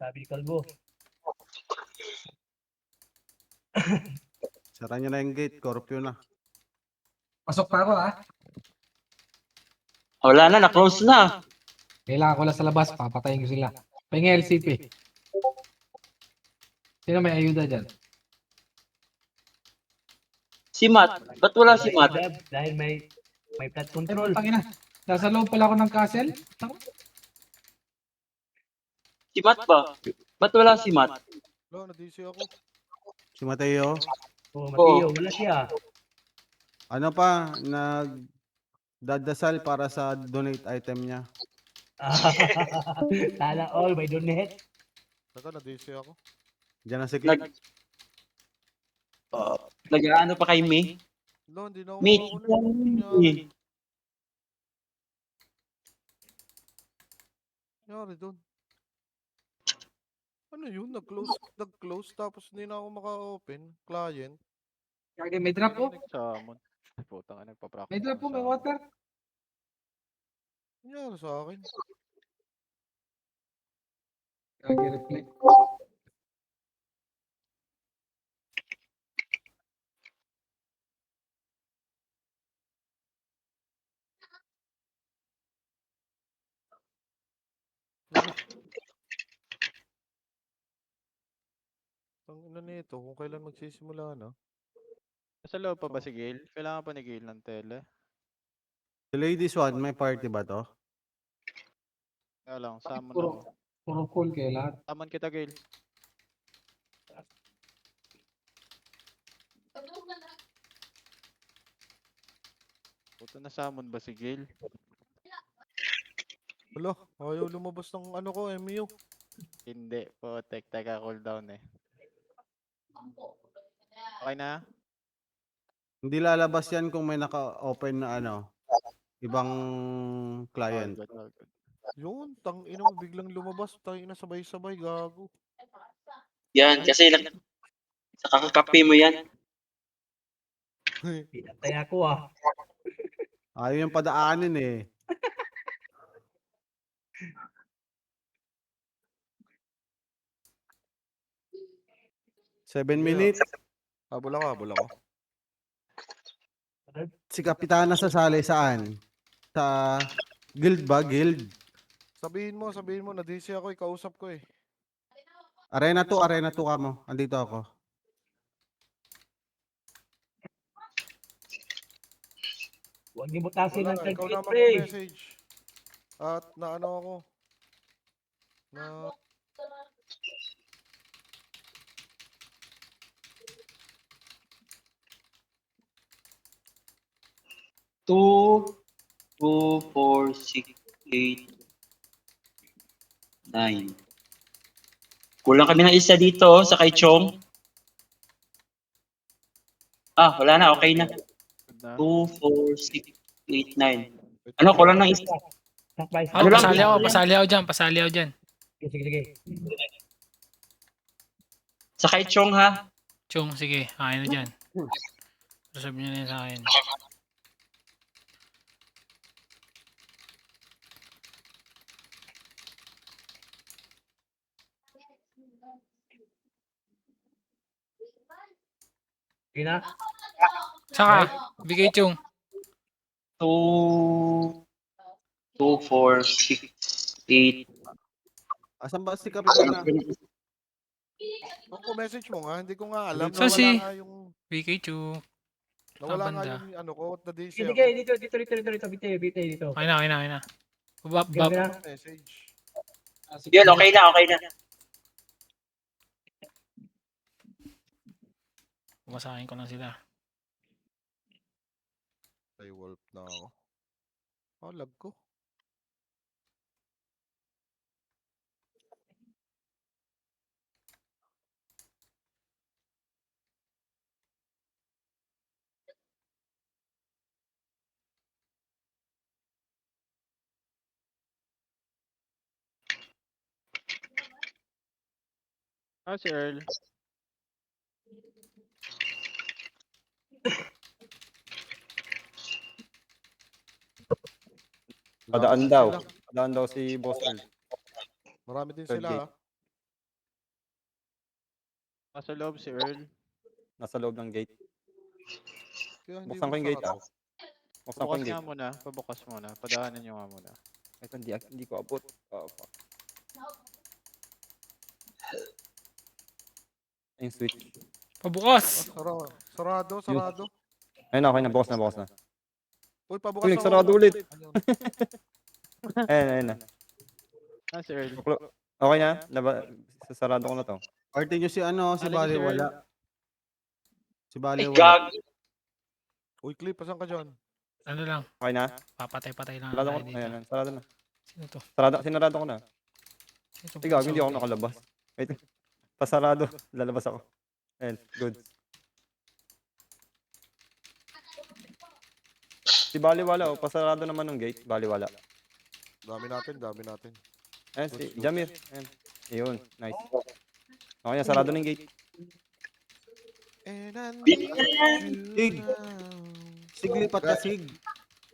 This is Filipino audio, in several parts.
Sabi ni Kalbo. Sara nyo na yung gate, curfew na. Pasok pa ako ha. Wala na, na-close na. Kailangan ko lang sa labas, papatayin ko sila. Pahinga LCP. Sino may ayuda dyan? Si Matt. Ba't wala si Matt? Dahil may flat control. Tangina. Nasa loob pala ako ng castle. Si Matt ba? Ba't wala si Matt? Wala, na-DC ako. Si Mateo, Oh, Mateo, wala siya. ano pa, nagdadasal para sa donate item niya. Tala all, may donate. Saka na-DC ako. Diyan na si Nag... Kate. Nag-ano pa kay May? Wala, hindi na ako May, makakunan. Nangyari doon. Ano yun? Nag-close tapos hindi na ako maka-open. Client. Kage, may drop po. Nagsamon. Putang ina, nagpa-practice. May drop po, may water. Nangyari sa akin. Kage, reflect. Ang ina nito, kung kailan magsisimula na. Sa loob pa ba si Gail? Kailangan pa ni Gail ng tele. Si Ladies One, may party ba to? Kaya lang, summon Puro, ako. puro cool kayo lahat. Summon kita, Gail. Puto na summon ba si Gail? Wala, ayaw lumabas ng ano ko, MU. Hindi. Putek, teka cooldown eh. Okay na? Hindi lalabas yan kung may naka-open na ibang All client. good, all good. Yun, tang ina mo, biglang lumabas. Tang ina, sabay-sabay, gago. Yan, kasi sa kakakape mo yan. Pinatay ako ah. Ayaw yung padaanin eh. Seven Yeah. minutes. Habol ako. Si Kapitana sasali saan? Sa guild ba? Guild? Sabihin mo, na-DC ako, ikausap ko eh. Arena 2 ka mo. Andito ako. Huwag niyo butasin Wala, ng ikaw tag-click, na pre. mag-message. At na ano ako. Na... Two, 4, 6, 8, 9. Kulang kami ng isa dito sa kay Chong. Ah, wala na, okay na. Good na. 2, 4, 6, 8, 9. Ano, kulang ng isa. Sakbay. Ano lang, Pasali ako dyan. Sige. Sa kay Chong ha. Chong, sige, akin na dyan. Sabi niyo na yun sa akin. Sige na. Saka, bigay Chong. 2, 4, 6, 8. Asan ba si Kapitana? Kung message mo nga, hindi ko nga alam. So, Nawala si- nga yung... Bigay Chong. Nawala nga banda. yung ano ko, na-DC Sige, ako. dito. Bitay, dito. Okay na. Bab, Sige na. Message. Yun, okay na. Bumasahin ko lang sila. Ay, wolf na ako. Lag ko. Ah, si Earl. Padaan daw. Padaan daw si Boss Earl. Marami din Third sila gate. ah. Nasa loob si Earl. Nasa loob ng gate. Kaya hindi Buksan ko yung gate, masarap. Buksan ko Pabukas yung nga gate. muna. Pabukas muna. Padaanan nyo nga muna. Ito, hindi ko abot. Oh, fuck. Yung switch. Pabukas! Sarado, sarado. Ayun na, okay na. Bukas na. Uy, pabukas Uy, ako. nagsarado ulit. Ayun. Ayun na. Si Earl. Okay na? Sasarado ko na to. Party nyo si si Alin Bali si Earl? wala. Si Bali Ay, wala. gag. Uy, Clip, pasan ka dyan? Ano lang, Okay na? papatay-patay lang Sarado ko. tayo dito. Ayan, sarado na. Sino to? Sinarado ko na. Sino to? Ikaw, hindi ako nakalabas. Wait. Pasarado. Lalabas ako. Ayun, good. Si Baliwala, pasarado naman ng gate. Baliwala. Dami natin. Ayun, si Jamir. Ayun. Ayun, nice. Okay na, sarado ng gate. And Sig. Sig, lipat ka, Sig.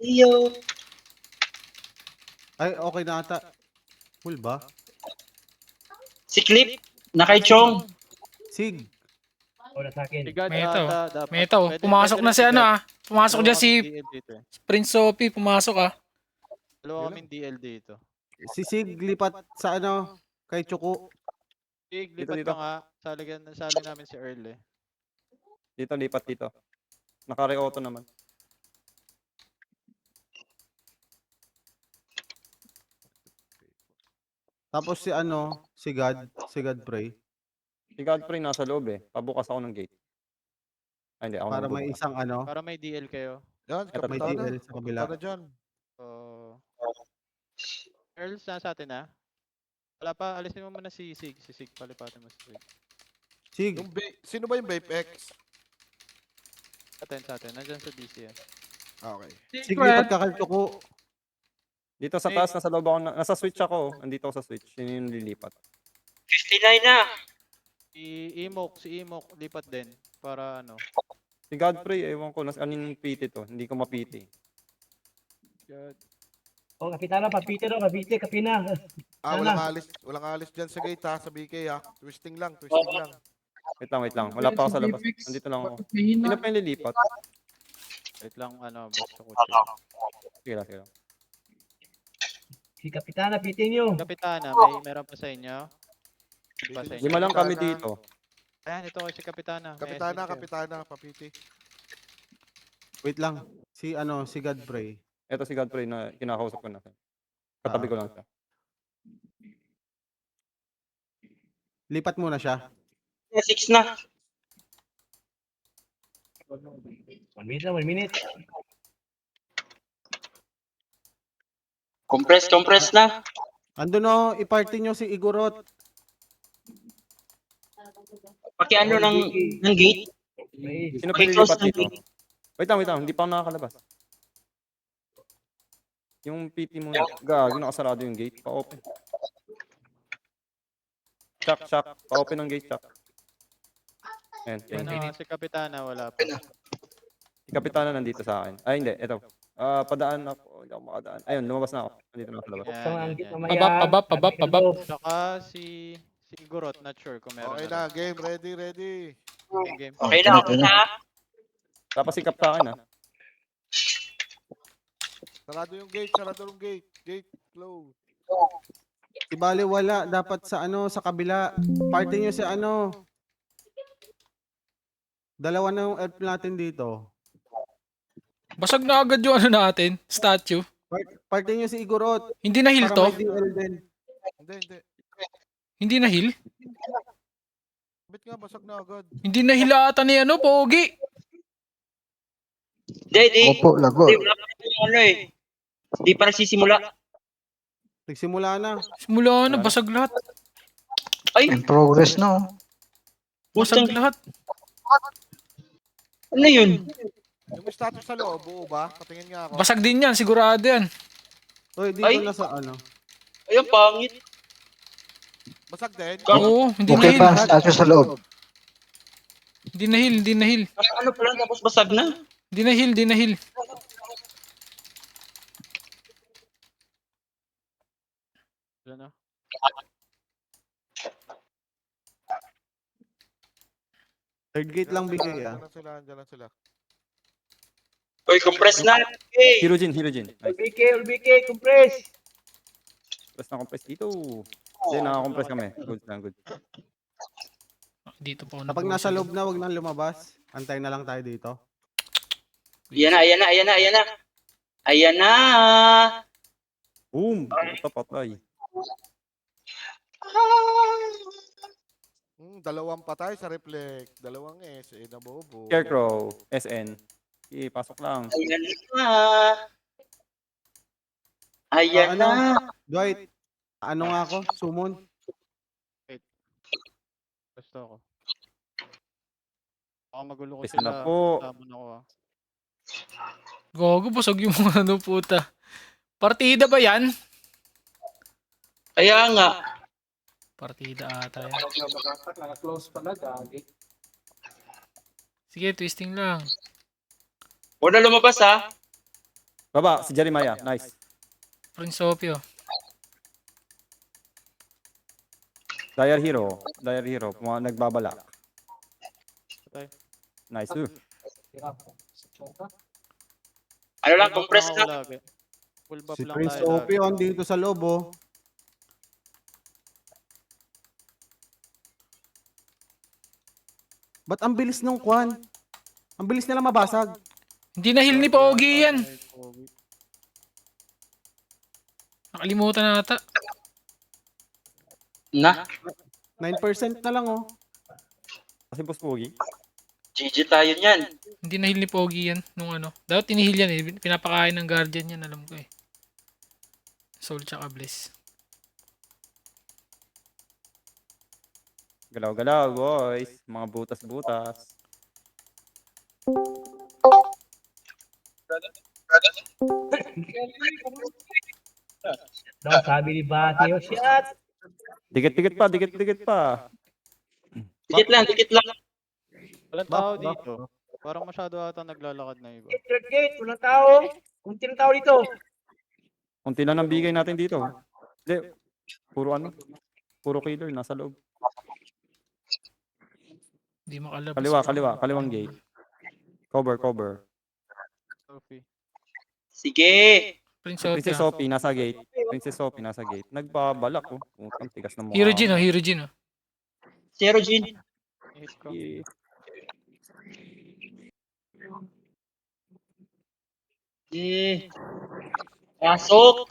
Iyo. Ay, okay na ata. Full ba? Si Clip. Nakay Chong. Sig. Wala sa akin. Si God May ito. ata dapat. May ito, pumasok na si ano Pumasok dyan si dito. Prince Sophie, pumasok Dalawa kaming DL dito. Si Sig, lipat sa kay Chuko. Sig, Dito, lipat dito. ka nga. Sali namin si Earl eh. Dito, lipat dito. Naka-re-auto naman. Tapos si God Pray. Si Godfrey nasa loob Pabukas ako ng gate. Ay, hindi, ako Para nang may bubukas. isang Para may DL kayo. Yan, Ito, may kapitana. DL sa kabila. Kapitana dyan. So, Earl, sa atin na. Wala pa, alisin mo muna si Sig. Si Sig, palipatin mo si Sig. Sig, Sino ba yung Vape X? Sa atin. Nandyan sa DC yan. Okay. Sig, lipat ka kay Chuko. Dito sa taas, nasa loob ako, nasa switch ako. Andito ako sa switch. Yun yung lilipat. 59 na. Si Imok, lipat din. Para ano. Si Godfrey, ewan ko, anin PT to. Hindi ko mapiti. God. Oh, kapitana, papite daw, kapina. Ano Walang alis dyan sa gate ha, sa BK ha. Twisting lang. Wait lang. Wala pa ako sa labas. Andito lang ako. Sino pa yung lilipat? Wait lang, boss sa kutsi. Sige lang. Si kapitana, pite nyo. Kapitana, meron pa sa inyo? Pa sa inyo? 5 lang kami dito. Ayan, ito kasi Kapitana. May Kapitana, SB kayo. kapitana, papiti. Wait lang. Si Godfrey. Ito si Godfrey na kinakausap ko na. Katabi ko lang siya. Lipat muna siya. 6 na. 1 minute na, 1 minute. Compress na. Ando i-party nyo si Igorot. Pakiano ng gate. May, Sino pa Pakiclose lilipat ng dito? gate. Wait lang. Hindi pa ako nakakalabas. Yung PT mo, gagi, nakasarado yung gate. Pa-open. Chuck. Pa-open ng gate, Chuck. Ayan, thank you. Si Kapitana, wala pa. Si Kapitana nandito sa akin. Ay, hindi. Ito. Padaan ako. Hindi ako makadaan. Ayun, lumabas na ako. Nandito na ako sa labas. buksan ang gate mamaya. Pabab. Saka si Gurot, not sure kung meron Okay na. na, game. Ready. Game. Okay na. Tapos sikap sa akin, Sarado yung gate. Gate close. Si Bali wala. Dapat sa sa kabila. Party nyo si Dalawa na yung elf natin dito. Basag na agad yung natin, statue. Party nyo si Igorot. Hindi na heal Para to? may DL din. Hindi. Hindi na heal? Bit nga, basag na agad. Hindi na heal ata ni Pogi. Di. Opo, lagot. Di, wala pa yung ano eh. Di pa nagsisimula. Nagsimula na. Simula na, basag lahat. Ay, In progress, no? Basag lahat. ano yun? Yung status sa loob, buo ba? Patingin nga ako. Basag din yan, sigurado yan. Uy, dito Ay. na sa Ayun, pangit. Basag din. Oo, hindi na Okay heal. pa, statue sa loob. Hindi na heal. Ano pala, tapos basag na. Hindi na heal. Ano? Third gate lang bigay ah. Andyan lang sila, andyan lang sila. Uy, compress na. Okay. Hirojin, Hirojin. Nice. LBK, compress. Press na compress dito. Hindi, nakakompress kami. Good lang, good. Dito pa ako Kapag nag-uusap. nasa loob na, wag nang lumabas. Antayin na lang tayo dito. Ayan na, ayan na, ayan na, ayan na. Ayan na. Boom! Puta, patay. Dalawang patay sa reflect. Dalawang SA na bobo. Scarecrow, SN. Sige, pasok lang. Ayan na. Ayan ano? na. Dwight, ano nga ako? Summon? Gusto ako. Baka magulo ko Yes sila. na po. Tamon ako ah. Gogo, busog yung mga ano puta. Partida ba yan? Kaya nga. Partida ata yan. Naka-close pala, gagi. Sige, twisting lang. Huwag na lumabas ha. Baba, si Jeremiah. Nice. Prinsopio. Dire Hero. Dire Hero. Mga nagbabalak. Patay. Nice. Ano lang, Full buff compress lang na. ako lagi. Full buff Si lang Prince tayo lagi. Opie on dito sa loob oh. Ba't ang bilis nung kwan? Ang bilis nila mabasag. Hindi na heal ni Pogi yan. Nakalimutan na ata. Na. 9% na lang oh. Kasi Boss Pogi. GG tayo niyan. Hindi na heal ni Pogi yan. Nung ano. Dapat tinihil yan eh. Pinapakain ng guardian yan. Alam ko eh. Soul tsaka Bliss. Galaw-galaw, boys. Mga butas-butas. Daw sabi ni Bati, oh shit. Dikit-dikit pa, dikit-dikit pa. Dikit lang, dikit lang. Walang tao dito. Parang masyado ata naglalakad na iba. Third gate, walang tao. Kunti ng tao dito. Kunti lang ang bigay natin dito. Hindi. Puro ano? Puro killer. Nasa loob. Hindi makalabas. Kaliwa, kaliwa. Kaliwang gate. Cover, cover. Sophie. Sige. Prinsopio. Princess Sophie, nasa gate. Princess Sophie, nasa gate. Nagbabalak oh. Putang tigas ng mukha. Hirojin oh. Hirojin oh. Zero Gin. Hit ko. Yeah. Eh. Pasok.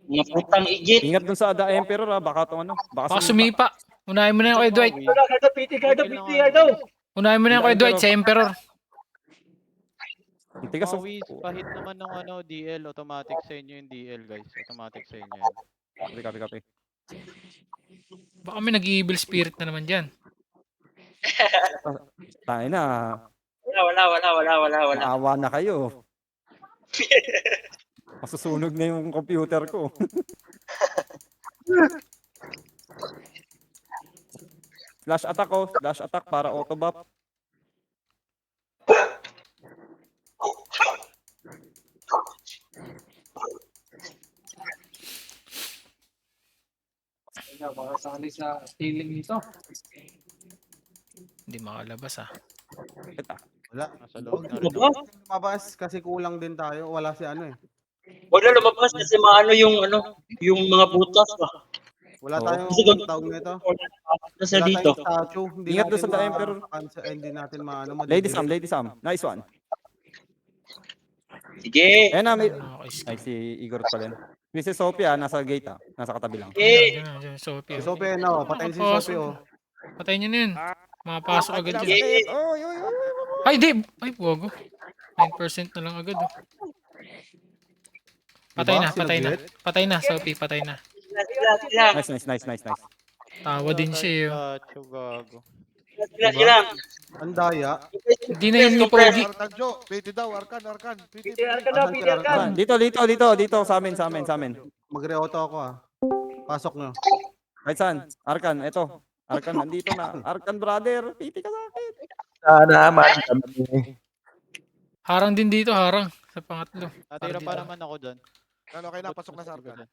Mga putang igit. Ingat dun sa The Emperor ah. Baka itong ano. Baka sumipa. Unahin mo na yung kay Dwight. Gardo, Gardo. Unahin mo na yung kay Dwight sa Emperor. Ang tigas oh. Pawis, pahit naman ng ano, DL. Automatic sa inyo yung DL guys. Automatic sa inyo yan. Copy, copy, copy. Baka may nag-evil spirit na naman dyan. Tayo na. Wala. Naawa na kayo. Masusunog na yung computer ko. Flash attack oh. Flash attack para auto buff. Baka sali sa healing nito. Hindi makalabas ah. Ito. Wala. Nasa loob na rin. Lumabas. Lumabas kasi kulang din tayo. Wala si ano eh. Huwag na lumabas kasi maano yung mga butas ba. Wala Oo. tayong Kasi kung- tawag nito. Nasa Wala dito. tayong statue. Hindi Ingat doon natin sa The Emperor. Hindi natin maano. Lady Sam, Lady Sam. Nice one. Sige. Ayan na, may... Nakaka-escape. Ay, si Igor pala yun. Princess Sophia, nasa gate ah. Nasa katabi lang. Sige. Diyan, Sophie. Si oh. Sophie no. Patayin si Nakapasok. Sophie oh. Patayin nyo na yun. Makapasok agad Ang yun. sakit. Oy, oy, oy. Ay, di! Ay, wago. 9% na lang agad oh. Patay Diba? na, patay na. Sinugit? Patay na, Sophie, patay na. Sila. Nice, nice, nice, nice, nice. Tawa din siya eh. oh. Tacho, gago. Sila. Ang daya. Hindi na yun ni Pogi. Arkan, Jo. PT daw, Arkan. PT. PT Arkan daw, PT Arkan. Dito, sa amin. Magre-auto ako ah. Pasok nyo. Right saan? Arkan, eto. Arkan, nandito na. Arkan, brother. Piti ka sa akin. Harang din dito, harang. Sa pangatlo. Natira pa naman ako dyan. Ano, okay na, pasok na sa Arkan. Okay,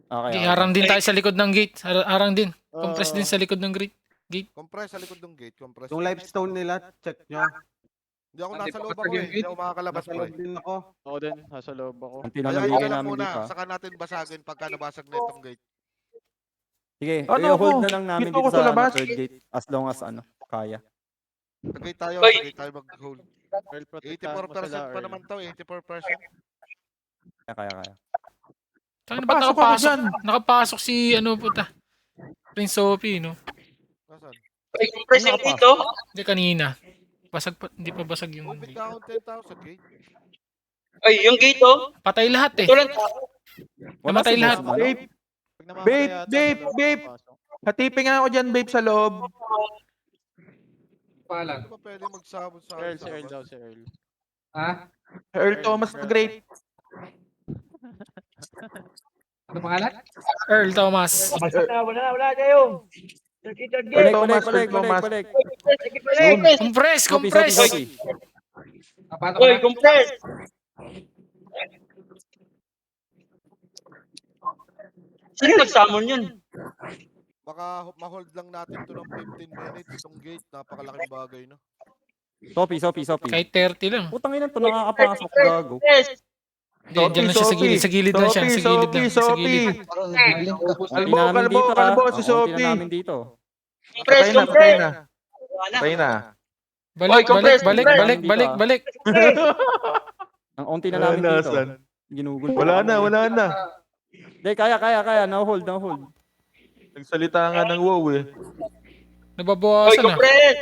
Okay, okay. harang din tayo sa likod ng gate. Harang din. Compress din sa likod ng gate. Compress sa likod ng gate. Compress. Yung limestone nila, check nyo. Hindi ako Hindi nasa pa loob basag ako yung eh. Hindi ako makakalabas Nasa pre. loob din ako. Ako din, nasa loob ako. Ang Kaya tinanabigay ito lang namin muna. dito. Saka natin basagin pagka nabasag na itong gate. Sige, Ano i-hold ako? na lang namin Dito dito ako sa sa labas. third gate as long as kaya. Sa gate tayo. Oy! Sa gate tayo mag-hold. Earl, protektahan mo sila, 84% pa Earl. naman to. 84%. Kaya. Saan ba't Pasok ako nakapasok? dyan. Nakapasok si ano puta. Prince Sophie, no? Nasaan? Ay, compress yung dito. Hindi kanina. Hindi pa basag yung Oh, bigla akong 10,000 gate. Ay, yung gate oh. Patay lahat eh. Ito lang tao. Wala Namatay si lahat. Boss Malo. Babe, Pag namamatay Babe, yata, babe, sa loob babe. papasok. hatipin nga ako dyan, babe, sa loob. Palan. Ano ba pwede magsabot sa Earl, akin si sa Earl labas? daw, si Earl. Ha? Earl Thomas the Great. Ano pangalan? Earl Thomas. Basta na, wala kayo. 33 Balik, gate. Thomas, balik. Thomas. Sige, balik. Compress, Sophie, compress. Sophie. Papatok Oy, na. compress. Sino nag-summon yun? Baka ma-hold lang natin to ng 15 minutes. Itong gate. Napakalaking bagay no. Sophie. Kahit 30 lang. Putang ina to, nakakapasok, gago. Compress. Hindi, dyan lang siya sa gilid. Sa gilid lang siya. Sa gilid lang. Sa Sophie. gilid. Unti na namin dito, kalbo, ah. si Unti Sophie. na namin dito. Compress, Patay na, patay compress. na. Wala na. Patay na. Balik, Oy, compress, balik, compress. balik, balik, balik. Ang unti na namin dito. Ginugol. Wala na. Hindi, kaya. No hold. Nagsalita nga ng wow eh. Oy, Nababawasan na. compress.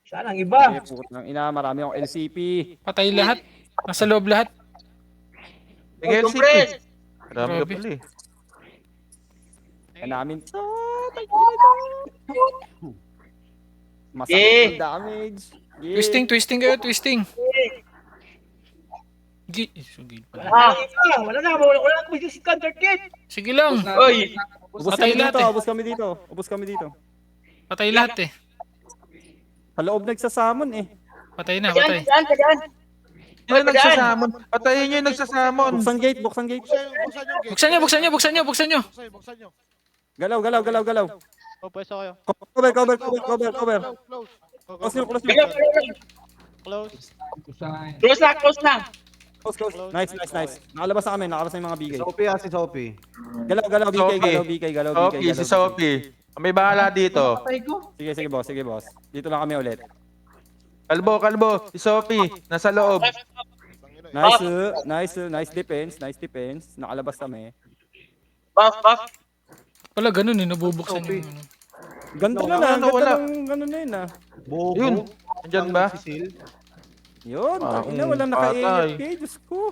Saan ang iba? Eh, putang ina, marami akong LCP. Patay lahat. Nasa loob lahat. Yung Oy, LCP. compress. Marami ka Grabe. pala eh. Kaya namin to. Eh. Masakit yung damage. Yeah. Twisting kayo, twisting. Gilid pala. Wala na. Wala na kami si counter gate. Sige lang. Oy. Ubus Patay kami lahat dito, eh. ubus kami dito. Patay lahat eh. Sa loob nagsasamon eh. Patay na, Saan, patay. saan, saan? Sino nagsasamon? Patayin nyo yung nagsasamon. Buksan gate. Buksan yung gate. Buksan nyo. Buksan nyo. Galaw. Oh, pwesto kayo. Cover. Close. Close nyo. Bilang, bilang. Close. Close na. Close. Nice. Nakalabas na yung mga bigay. Sophie si Sophie. Galaw, BK. Sophie, si Sophie. May bahala dito. Sige, boss. Dito lang kami ulit. Kalbo, si Sophie. Nasa loob. Nice defense. Nakalabas kami. Buff. Wala ganun eh, nabubuksan yung ano. Ganda na lang, ganda na yun ah. Bobo. Yun. Andyan ba? Sisil. Yun, Akong ina, walang patay. naka-AFK, Diyos ko.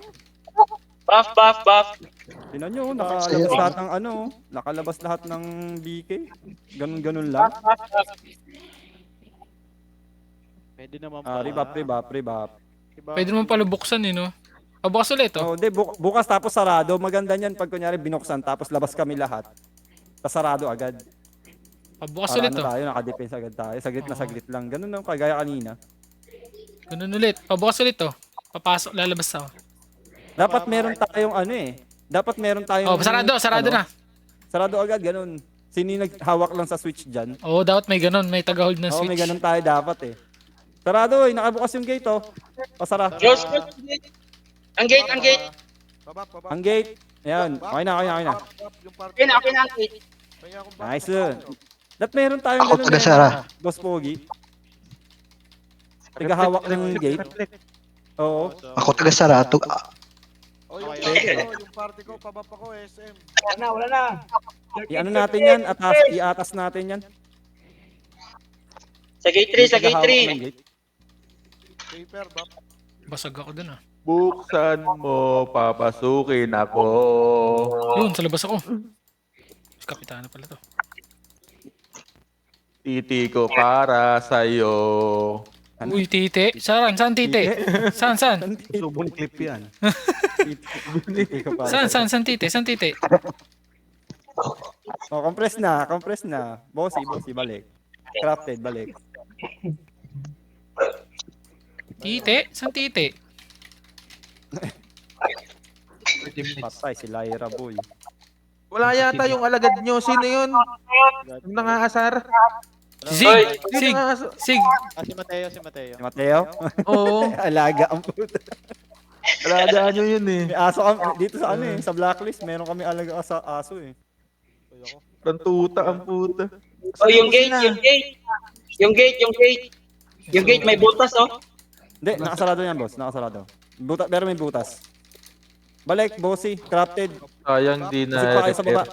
Buff. Tingnan nyo, nakalabas lahat ng nakalabas lahat ng BK. Ganun lang. Pwede naman Rebap. Pwede naman pala buksan eh, no? Pabukas ulit, oh. Oh, di, bukas tapos sarado. Maganda niyan pag kunyari binuksan tapos labas kami lahat. Tapos sarado agad. Pabukas Para ulit, ano oh. tayo, naka-defense agad tayo. Saglit na Oo. saglit lang. Ganun lang kagaya kanina. Ganun ulit. Pabukas ulit, oh. Papasok, lalabas ako. Dapat meron tayong Dapat meron tayong Oh, sarado na. Sarado agad, ganun. Sino yung naghawak lang sa switch dyan? Oo, dapat may ganun. May taga-hold ng Oo, may switch. ganun tayo dapat eh. Sarado eh, nakabukas yung gate oh. Pasara. Close. Ang gate. Babak. Ang gate. Ayan, okay na. Yung party. Okay na ang gate. Kaya akong back. Nice. Dapat meron tayong ganun eh. Boss Pogi. Tagahawak ng gate. Oo. Ako taga-sara. Oh, yung Okay. party ko, pabab ako, SM. Wala na. I-ano natin yan, iatas natin yan. Sa gate 3, Tagahawak ng gate. Paper, bab. Basag ako dun, ah. Buksan mo, papasukin ako. Yun, sa labas ako. Kapitana pala to. Titi ko para sa'yo. Uy, tite. Saan tite? Saan? Subong clip yan. Saan tite? Oh, compress na. Bossy, balik. Crafted, balik. Tite? Saan tite? Patay si Lyra Boy. Wala yata yung alagad nyo. Sino yun? Yung nangaasar? Si Oy, Sig! Sig! Si Mateo, si Mateo. Si Mateo? Oo. Alaga ang puta. Alaga nyo yun eh. May aso kami dito sa ano eh, sa blacklist. Meron kami alaga sa aso eh. Ang tuta, ang puta. Oh, yung gate, yung gate. Yung gate, yung gate. Yung gate may butas, oh. Hindi, nakasarado yan boss. Nakasarado. Pero may butas. Balik, bossy, crafted. Sayang di Kasi pa kayo sa baba.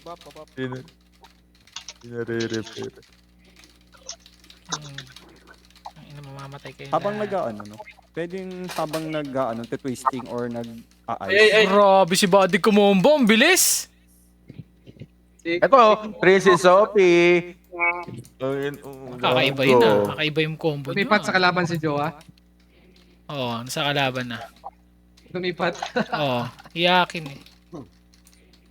Baba. Di na re-repair. Ang ina, mamamatay kayo Habang na. nag-ano, no? Pwedeng habang nag-ano, twisting or Ay, nag-a-ice. ay. Grabe si Buddy kumombo. Ang bilis! Ito, Princess Sophie. Kakaiba yun ah. Kakaiba yung combo nyo. Lumipat sa kalaban si Joa. Oo, nasa kalaban na. Lumipat. Oo, iyakin eh.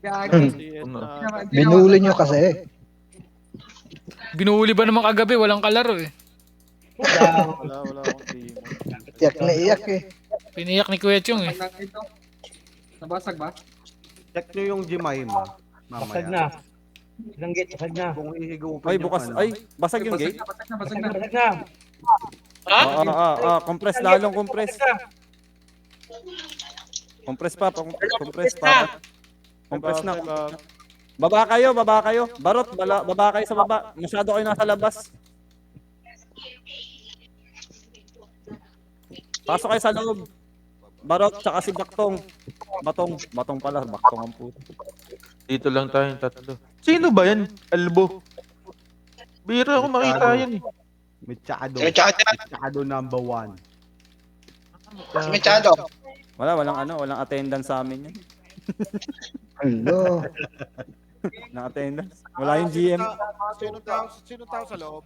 Gagi. Si Edna. Binuli nyo kasi. Binuhuli ba naman kagabi? Walang kalaro eh. Wala akong team. Iyak na iyak eh. Piniyak ni Kuya Chong eh. Nabasag ba? Check nyo yung Jemima. Basag Mamaya. na. Ilang gate, basag na. Kung ihigupin Ay, yung bukas. ano. Ay, basag yung gate. Basag na. Basag na. Ha? Compress, lalong compress. Compress pa, compress pa. Compress na. Baba kayo. Barot, baba kayo sa baba. Masyado kayo nasa labas. Pasok kayo sa loob. Barot, tsaka si Baktong. Batong pala, Baktong ang puto. Dito lang tayong tatlo. Sino ba yan? Albo. Bira ako makita yan eh. Machado. Machado. Machado number 1. Walang attendance sa amin yan. Hello. Na attendance. Wala yung GM. Sino tao sa loob?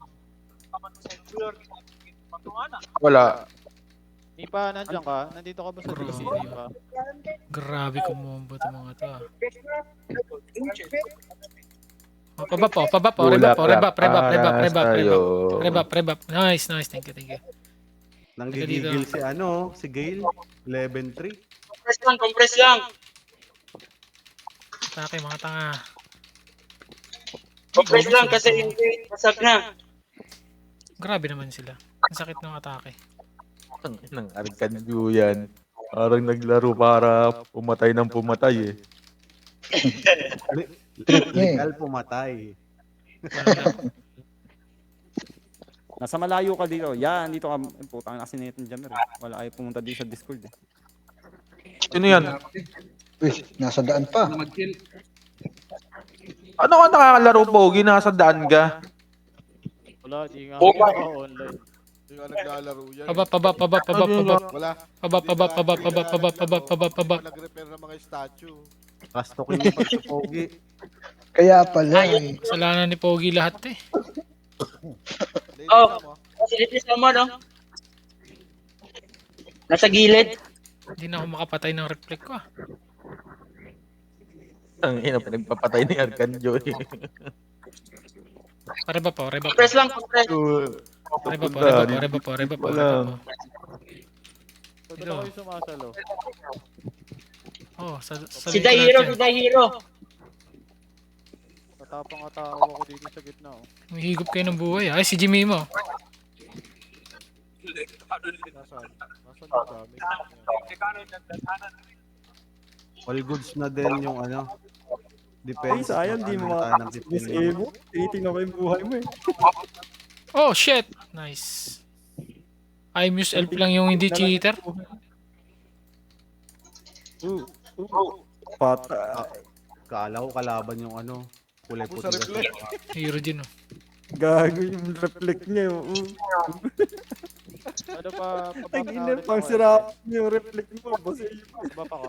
Wala. Nipa, nandiyan ka? Nandito ka ba sa Grabe. DC, Nipa? Grabe kumombo itong mga to ah. Oh, pabap. Rebap. Nice. Thank you. Nanggigigil si Gale. 11-3. Compress lang. Atake mga tanga. Compress lang kasi yung gate, basag na. Grabe naman sila. Ang sakit ng atake. Nang Arcanjo yan. Parang naglaro para pumatay ng pumatay eh. Legal pumatay. Nasa malayo ka dito. Yan, dito ka. Putang na kasi netin jammer. Wala kayo pumunta dito sa Discord eh. Sino yan? Uy, nasa daan pa. Mag-kill. Ano ka nakakalaro, Pogi? Nasa daan ka? Wala, di nga Oh, ako online. Hindi ka naglalaro yan. Pabap. Wala. Pabap. Nag-repair ng mga statue. Kastokin mo pa si Pogi. Kaya pala eh. Kasalanan ni Pogi lahat eh. Oh. Facility sama, no? Nasa gilid. Hindi na ako makapatay ng reflect ko ah. Ang ina, pinagpapatay ni Arcanjo eh. Rebap. Compress lang, compress. Rebap. Ba't ako yung sumasalo? Oh, sa Si Daihiro. Natapang tao ako dito sa gitna, oh. Humihigop kayo ng buhay ah. Ay, si Jimmy mo. Nasaan yung gamit? All goods na din yung Ay, defense. sayang, di mo ng disable. Tinitingnan ko yung buhay mo eh. Oh, shit. Nice. Muse Elf lang yung hindi cheater. Pata. Kala ko kalaban yung kulay puti. Pusa reflect. Hero din oh. Gago yung reflect niya. Ano pa? Ang ina, pang sira yung reflect mo. Boss, Baba pa ko.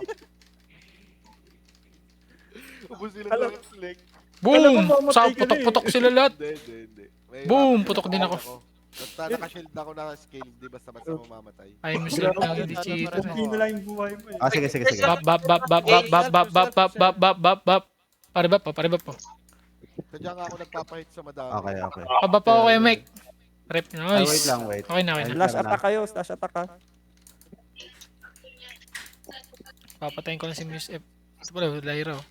Ubus sila sa reflect. Boom! mamatay ka na eh. Putok-putok sila lahat. Hindi. Boom! Putok din ako. Basta naka-shield ako na skill, di basta mamamatay. Muse Elf lang hindi cheater. Hindi na lang yung buhay mo eh. Sige. Bap. Paribap po. Sadya nga ako nagpapahit sa madami. Okay. Pababa po ako kay Mike. Rep, Ay, nice. wait lang, wait. Okay na. Slash attack ka. Papatayin ko lang si Muse F. Ito pala, Lyra. Oh.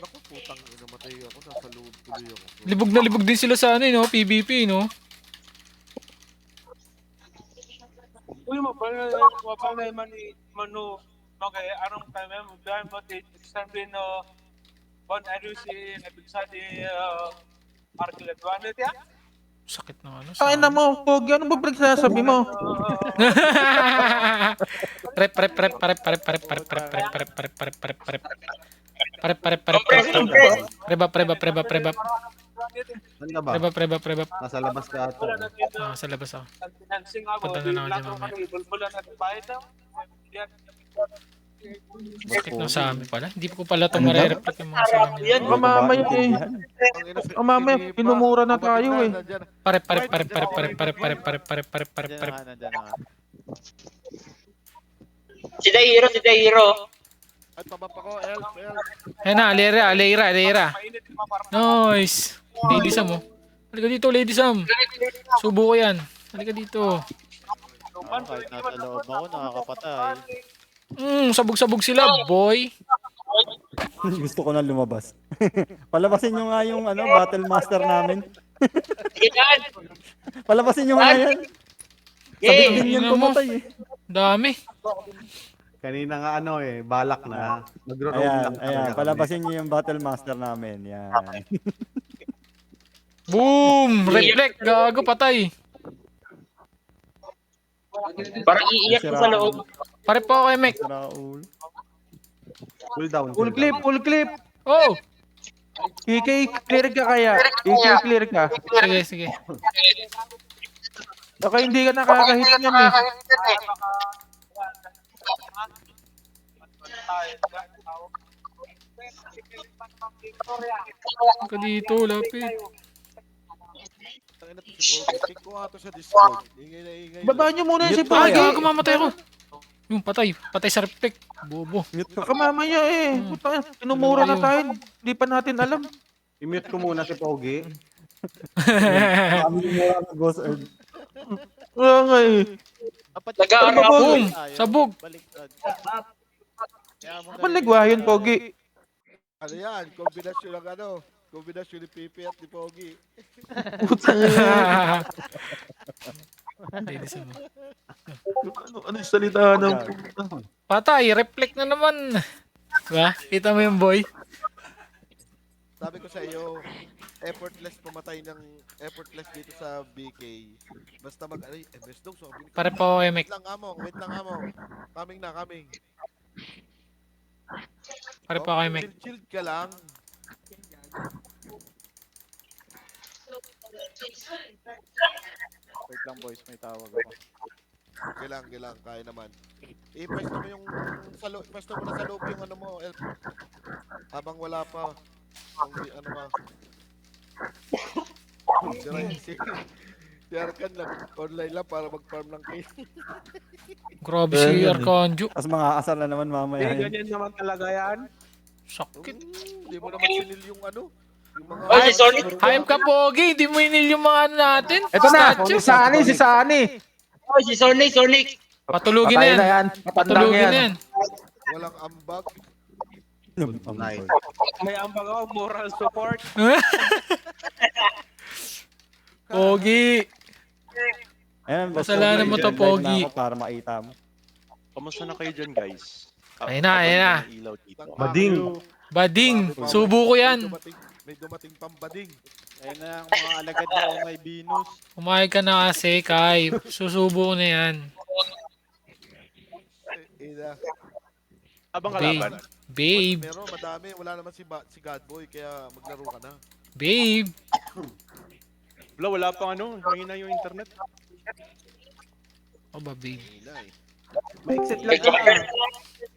Naku, putang ina, matay ako. Nasa loob tuloy ako. Libog na libog din sila sa ano, no? PvP, no? Uy, mapal na manu okay, anong time mo dahil mo sabi no bon arusi nabisa di arkiladwan ito ya? Sakit na ano. Ay na mo, Pogi, ano ba pinagsasabi mo? Prep. Preba. Saan ka ba? Preba. Nasa labas ka ata. Ah, sa labas ako. Financing ako, Punta na lang ako dyan mamaya. ibulbulan natin bayad na. Sakit na sa amin pala. Hindi ko pala itong marereplet yung mga sa amin. Yan, Baka mamaya eh. Baka mamaya, pinumura na tayo eh. Pare. Nandiyan na nga. Si Daihiro. Ay, pababa ko. Elf. Ayun na, Alera. Nice. Lady Sam, oh. Halika dito, Lady Sam. Subo ko yan. Halika dito. Kahit nasa loob ako, nakakapatay. Sabog-sabog sila, boy. Gusto ko na lumabas. Palabasin nyo nga yung Battle Master namin. Yan. Palabasin nyo nga yan. Sabik din yan Tingnan mo. pumatay eh. Dami. Kanina nga balak na. Magro-roam lang Ayan, talaga kami. palabasin nyo yung Battle Master namin. Yan. Boom! Reflect, gago, patay. Parang iiyak ko sa loob. Pare po ako kay Mek. Raul. Cool down. Full clip. Oh! Clear ka kaya? Clear ka. Sige. Baka hindi ka nakakahit niyan eh. Ka dito, lapit. Pick ko nga to sa Discord. Ingay na ingay. Baba niyo muna si Ay, Pogi. gago, mamatay ako. Yung patay sa reflect. Bobo. Baka mamaya eh. Puta, pinumura na tayo. Hindi pa natin alam. I-mute ko muna si Pogi. Kami yung Ghost Earth. Wala nga eh. Boom! Sabog! Baliktad. Ba't nagwa yun, Pogi? Ano yan? Kombinasyon ng kombinasyon ni Pipi at ni Pogi. Puta nga. Lady Sam. Ano yung salita ng Patay, reflect na naman. Diba? Kita mo yung boy? Sabi ko sa iyo, effortless effortless dito sa BK. Basta MS daw. So, Pare po ako kay Mek. wait lang amo. Coming. Pare po ako kay Mek. Chill ka lang. Wait lang boys, may tawag ako. Kailang, kaya naman. I-pwesto mo yung pwesto mo na sa loob yung Elf. Habang wala pa. Ang ka. Si Arkan lang, online lang para mag-farm ng case. Grabe si Arcanjo. Tapos mga asar na naman mamaya. Ganyan naman talaga yan. Sakit. Hindi mo naman sinil yung yung mga... Oh, si Sonic. Hype ka, Pogi. Hindi mo inil yung mga ano natin. Ito na, Statue. si Sani. Oh, si Sonic. Patulugin na yan. Patulugin na yan. Walang ambag. Nice. May ambag ako, moral support. Pogi. Ayan, Kasalanan mo to, live na Pogi. ako para makita mo. Kamusta na kayo dyan, guys? Ayun na. Ilaw dito. Bading. Bading. Subo ko yan. May dumating pang bading. Ayun na ang mga alagad na oh, may Venus. Kumain ka na kasi, Kai. Susubo ko na yan. Ina. Abang Babe. kalaban. Babe. Meron, madami. Wala naman si Godboy, kaya maglaro ka na. Babe. Wala pang mahina yung internet. O ba, babe? Hila eh. May exit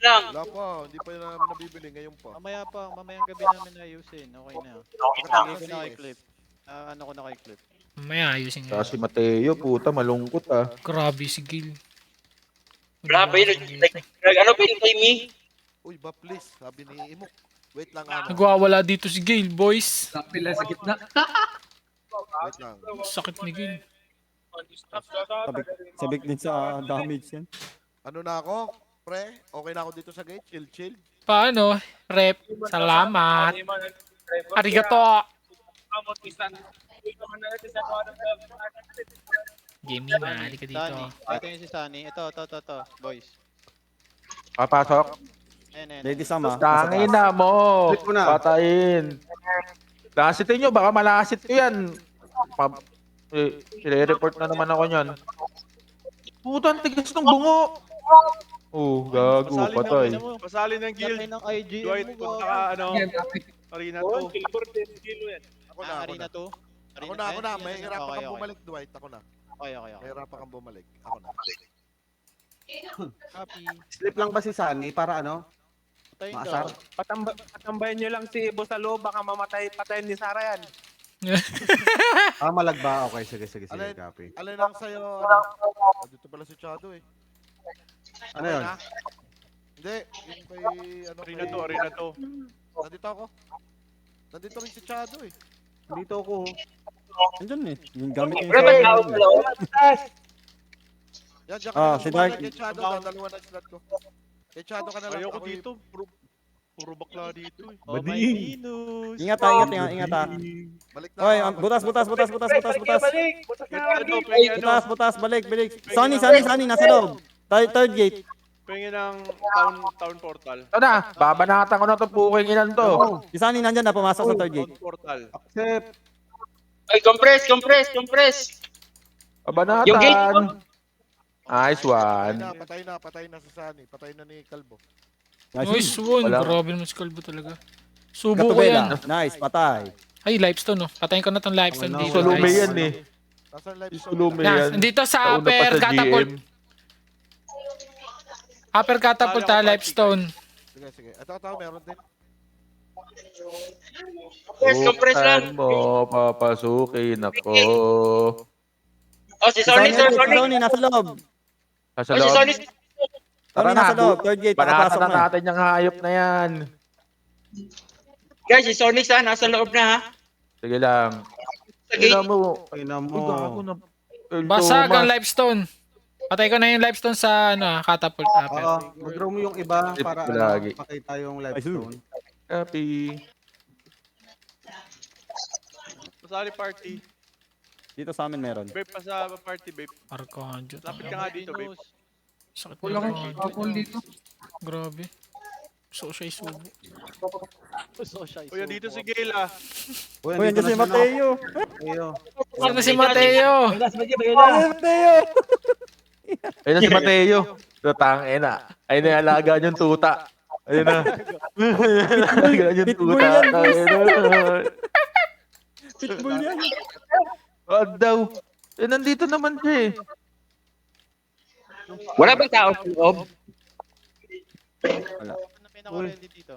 Lang. Wala pa, hindi pa namin nabibili ngayon pa. Mamayang gabi namin ayusin. Okay na. Lagay ko na kay Clip. Ano ko na kay Clip. Mamaya ayusin nga. Si Mateo, puta, malungkot ah. Grabe si Gil. Wala ba yun? Ano pa yun kay me? Uy, ba please, sabi ni Imok. Wait lang amo. Nagwawala dito si Gil, boys. Pila sa gitna. Wait lang. Sakit ni Gil. Sabik din sa damage yan. Ano na ako? Pre, okay na ako dito sa gate. Chill. Paano? Rep. Salamat. Arigato. Gaming na. Halika dito. Sunny. Ito yung si Sunny. Ito. Boys. Papasok. Ayan. Lady Sama. Tangin na mo. Click mo na. Patayin. Lasitin nyo, baka malasit ko yan. I-report na naman ako nyan. Puta, ang tigas ng bungo. Oh, gago, patay. Pasali ng guild. Patay ng IG. Dwight, punta ka, arena to. Ako na. Arena 2. Ako na. May hirapan kang bumalik, Dwight. Ako na. Okay. May hirapan kang bumalik. Ako na. Copy. Sleep lang ba si Sunny para ano? Patayin Maasar? daw. Patambayan nyo lang si Ibo sa loob, baka patayin ni Sara yan. Malagba. Okay, sige, Alin? copy. Alin lang sa'yo, ano? Dito pala si Chado eh. Ano yun? Hindi, yung kay, Arena to. Nandito ako. Nandito rin si Chado eh. Dito ako. Andyan eh. Yung gamit yung Pre, may tao sa loob. Yan, diyan ka Ah, na si lang. Dark. Kay Chado, dalawa na slot ko. Kay Chado ka na lang. Ayoko Ako dito. Puro bakla dito eh. Oh, my minus. Ingat ha. Balik na. Oy, ako. butas. Balik. Butas na. Butas, balik. Sunny, nasa loob. Third gate. Pengen ng town portal. Ito na, babanatan ko na ito puking inan to. Si Sunny nandyan na, pumasok sa third gate. Town portal. Accept. Ay, compress. Babanatan. Yung gate. Nice one. Patay na si Sunny. Patay na ni Kalbo. Nice one. Wala. Grabe naman si Kalbo talaga. Subo ko yan. Katubela. Nice, patay. Ay, lifestone oh. Patayin ko na tong lifestone Ano, dito. Sulume guys. yan eh. Nasaan live Sulume Na, yan. dito sa Nauna pa upper sa catapult. GM. Upper catapult ha, lifestone. Sige. Ito, meron din. Compress lang. Buksan mo, papasukin ako. Oh, si Sonny. Sunny, nasa loob. Nasa Oh, si loob. Sonny. Sunny, nasa loob. Third gate, Banatan pakapasok na na. natin yung hayop na yan. Guys, si Sonny nasa loob na ha. Sige lang. Sa gate. Tingnan mo. Tingnan Uy, gago mo. na. Basag ang lifestone. Patay ko na yung lifestone sa catapult upper. Oo, mag-draw mo yung iba para Lagi. makita yung live zone. Copy. Pasali party. Dito sa amin meron. Babe, pa sa party, babe. Arcanjo. Lapit ka nga dito, babe. Sakit Wala na akong yun. couple dito. Grabe. So siya isubo. Uy, dito si Gail ah. Uy, andyan si Mateo. Saan na si Mateo? Mateo! Ayun na si Mateo. Tutangin na. Ayun na yung alaga niyong tuta. Ayun na. Alaga niyong tuta. Pitbull yan. Wag daw. Eh, nandito naman siya eh. Wala bang tao sa loob? Wala. Pinaka-ready dito.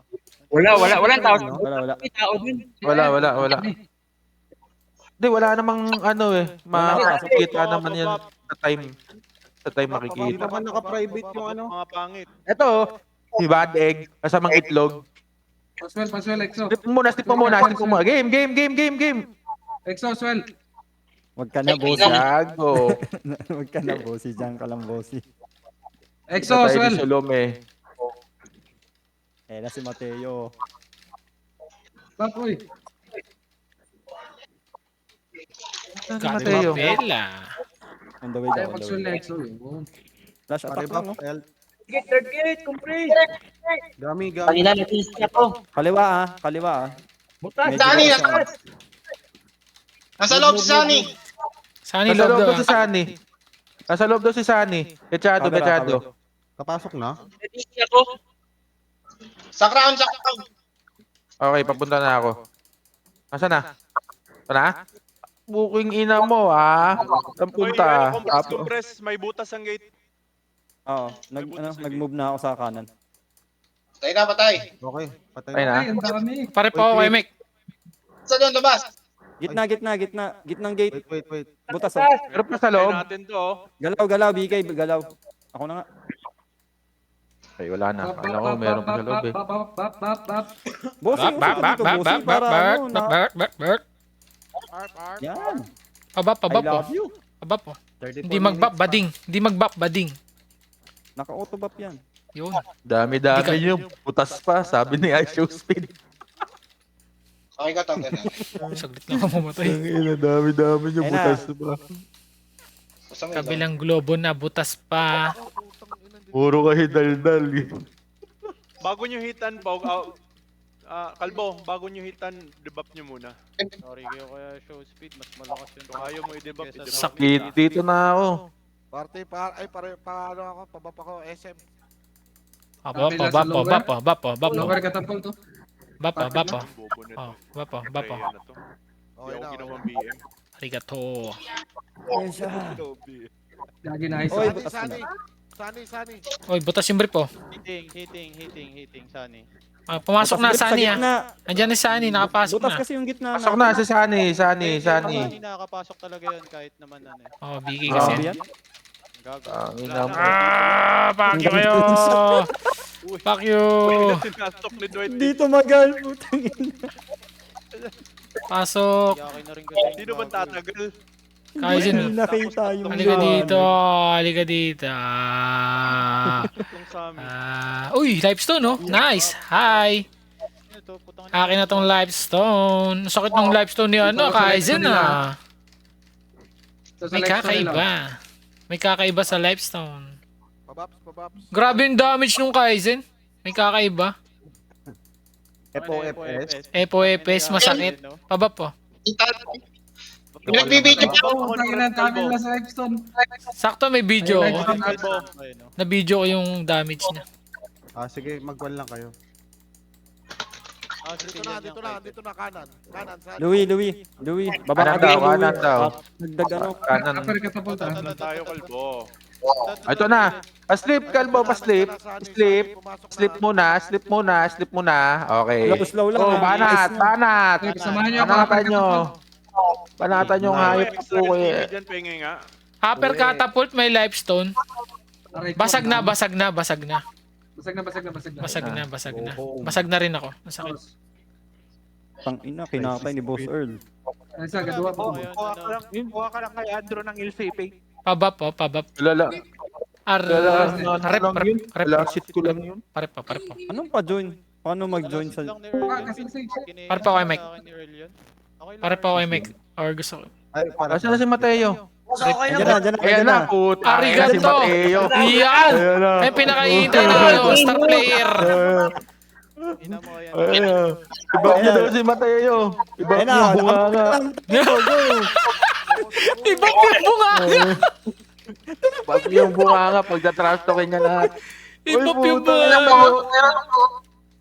Walang tao sa loob. Wala. May tao din. Wala. Hindi, wala namang ano eh. Makikita naman yan sa time. Sa time Hindi makikita. naman naka-private yung ano. Mga pangit. Ito, si Bad Egg, kasamang itlog. Paswell, Exo. Step mo muna. Game. Exo, Swell. Huwag ka na, bossy. Gago. Huwag ka na, bossy. Diyan ka lang, bossy. Exo, Patay Swell. ni Salome. Eh, na si Mateo. Bapoy. Si Mateo. Capella. On the way Kaya daw. mag-Swell na Exo. Yun. Flash attack lang, no? Third gate, compress. Gami. Kanina natin ako. Kaliwa ah. Butas. Medyo Sunny, butas yan. Nasa loob si Sunny. Sunny Nasa loob loob daw. daw si Sunny. Nasa loob daw si Sunny. Kechado. Kapasok na? Natin ako. Sa crown. Okay, papunta na ako. Nasaan na? Ito na? Booking ina mo ah. Saan punta? Compress, may butas ang gate. Oo. Nag-move na ako sa kanan. Patay. Okay, patay Ay na. na. Ay, ang dami. Pare po ako kay Mick. Sa doon, labas. Gitnang gate. Wait. Butas oh. Pero pa sa Try loob. natin to, oh. Galaw, BK, galaw. Ako na nga. Ay, wala na. Alam ko, meron pa sa loob eh. Bossy, Bap, bap, bap, bap, bap, bap, bap, bap, bap. Yan. Pabap, I pabap po. love you. Pabap po. 34 Hindi magbap minutes. bading. Hindi magbap bading. Naka-auto bap yan. Yun. Dami-dami Hindi nyo. Butas pa, sabi ni I show speed. Okay ka, Tom. Ganun. Saglit lang ako mamatay. Ang ina, dami-dami nyo. Ayun na. Butas pa. Basta mo Kabilang globo na butas pa. Puro kayo daldal. Bago nyo hitan, Pog, Kalbo, bago nyo hitan, debap nyo muna. Sorry kayo kaya show speed, mas malakas yun. Kung ayaw mo i-debap, Kesa i-debap. Sakit. Dito na ako. Party, paano ako, pababa ako, SM. Pabap, pabap, pabap, pabap, pabap. Lower catapult to. Bap, bap, bap. Bobo nito. Oh, bap, bap. Kaya na to. Okay Hindi na, ako okay ginawang na. BM. Arigato. Gagi na isa. Oy, Sani, butas Sani. na. Sani. Oy, butas yung brief po. Hitting, Sunny. Ah, pumasok na Butas sa Sani ah. gitna. Andiyan na Sani, nakapasok Butas na. kasi yung gitna. Pasok na si Sunny. Sunny. Sunny nakakapasok talaga yun kahit naman ano eh. Oh, Vicky Grabe kasi. yan. Gago. Ang ina mo. Fuck you kayo! Fuck you! Sinastok ni Dwight. Dito magal. Putang ina. Pasok! Yakin na rin kasi. Sino bang tatagal? Kaizen, Hindi nakita yung halika gano'n. dito, halika dito. Itong sa amin. Uy, livestone oh. Nice. Hi. Ito, putang Akin na tong livestone. Sakit ng livestone ni ano, Kaizen ah. May kakaiba. May kakaiba sa livestone. Pabaps. Grabe yung damage nung Kaizen. May kakaiba. FOFS. FOFS, masakit. Pabap po. Pinagbibidyo ko. Sakto may video Ay, ako. Kalbo. Na video ko yung damage niya. Sige, magwal lang kayo. Dito na, kanan. Kanan, Sani. Louis. Baba Kanan ka daw, Louis. kanan daw. Dagdag ano. Kanan. Upper catapult ah. Tala tayo, Kalbo. Ito na. Paslip, Kalbo, paslip. Slip muna. Okay. Slow lang. Oh, banat. Samahan niyo ako. Banatan nyo. Banatan yung hayop po eh. Diyan, pengi nga. Upper catapult, may livestone. Aray ko, Basag na. Basag na. Basag na rin ako. Masakit. Tang ina, kinakay ni Boss Earl. Isa, gaduwa po. Kuha ka lang kay Andrew ng LCP. Pabap po, pabap. Lala. Rep. Lala, shit ko lang yun. Pare pa. Anong pa-join? Paano mag-join sa... Pare pa ako kay Mike. Pare pa ako kay Mike. Or gusto ko. Asan na si Mateo? Diyan Ayan na, puta. Arigato! Si Mateo. Yan! Ayan na. Ay, pinakahihintay na ano, star player. Ina mo yan. Ayan. Ibang niya daw si Mateo. Ibang Ayun niya na, bunga nga. Ibang yung bunga. Ibang yung bunga nga. Pagka-trash talkin niya lahat. Ibang yung puta. bunga.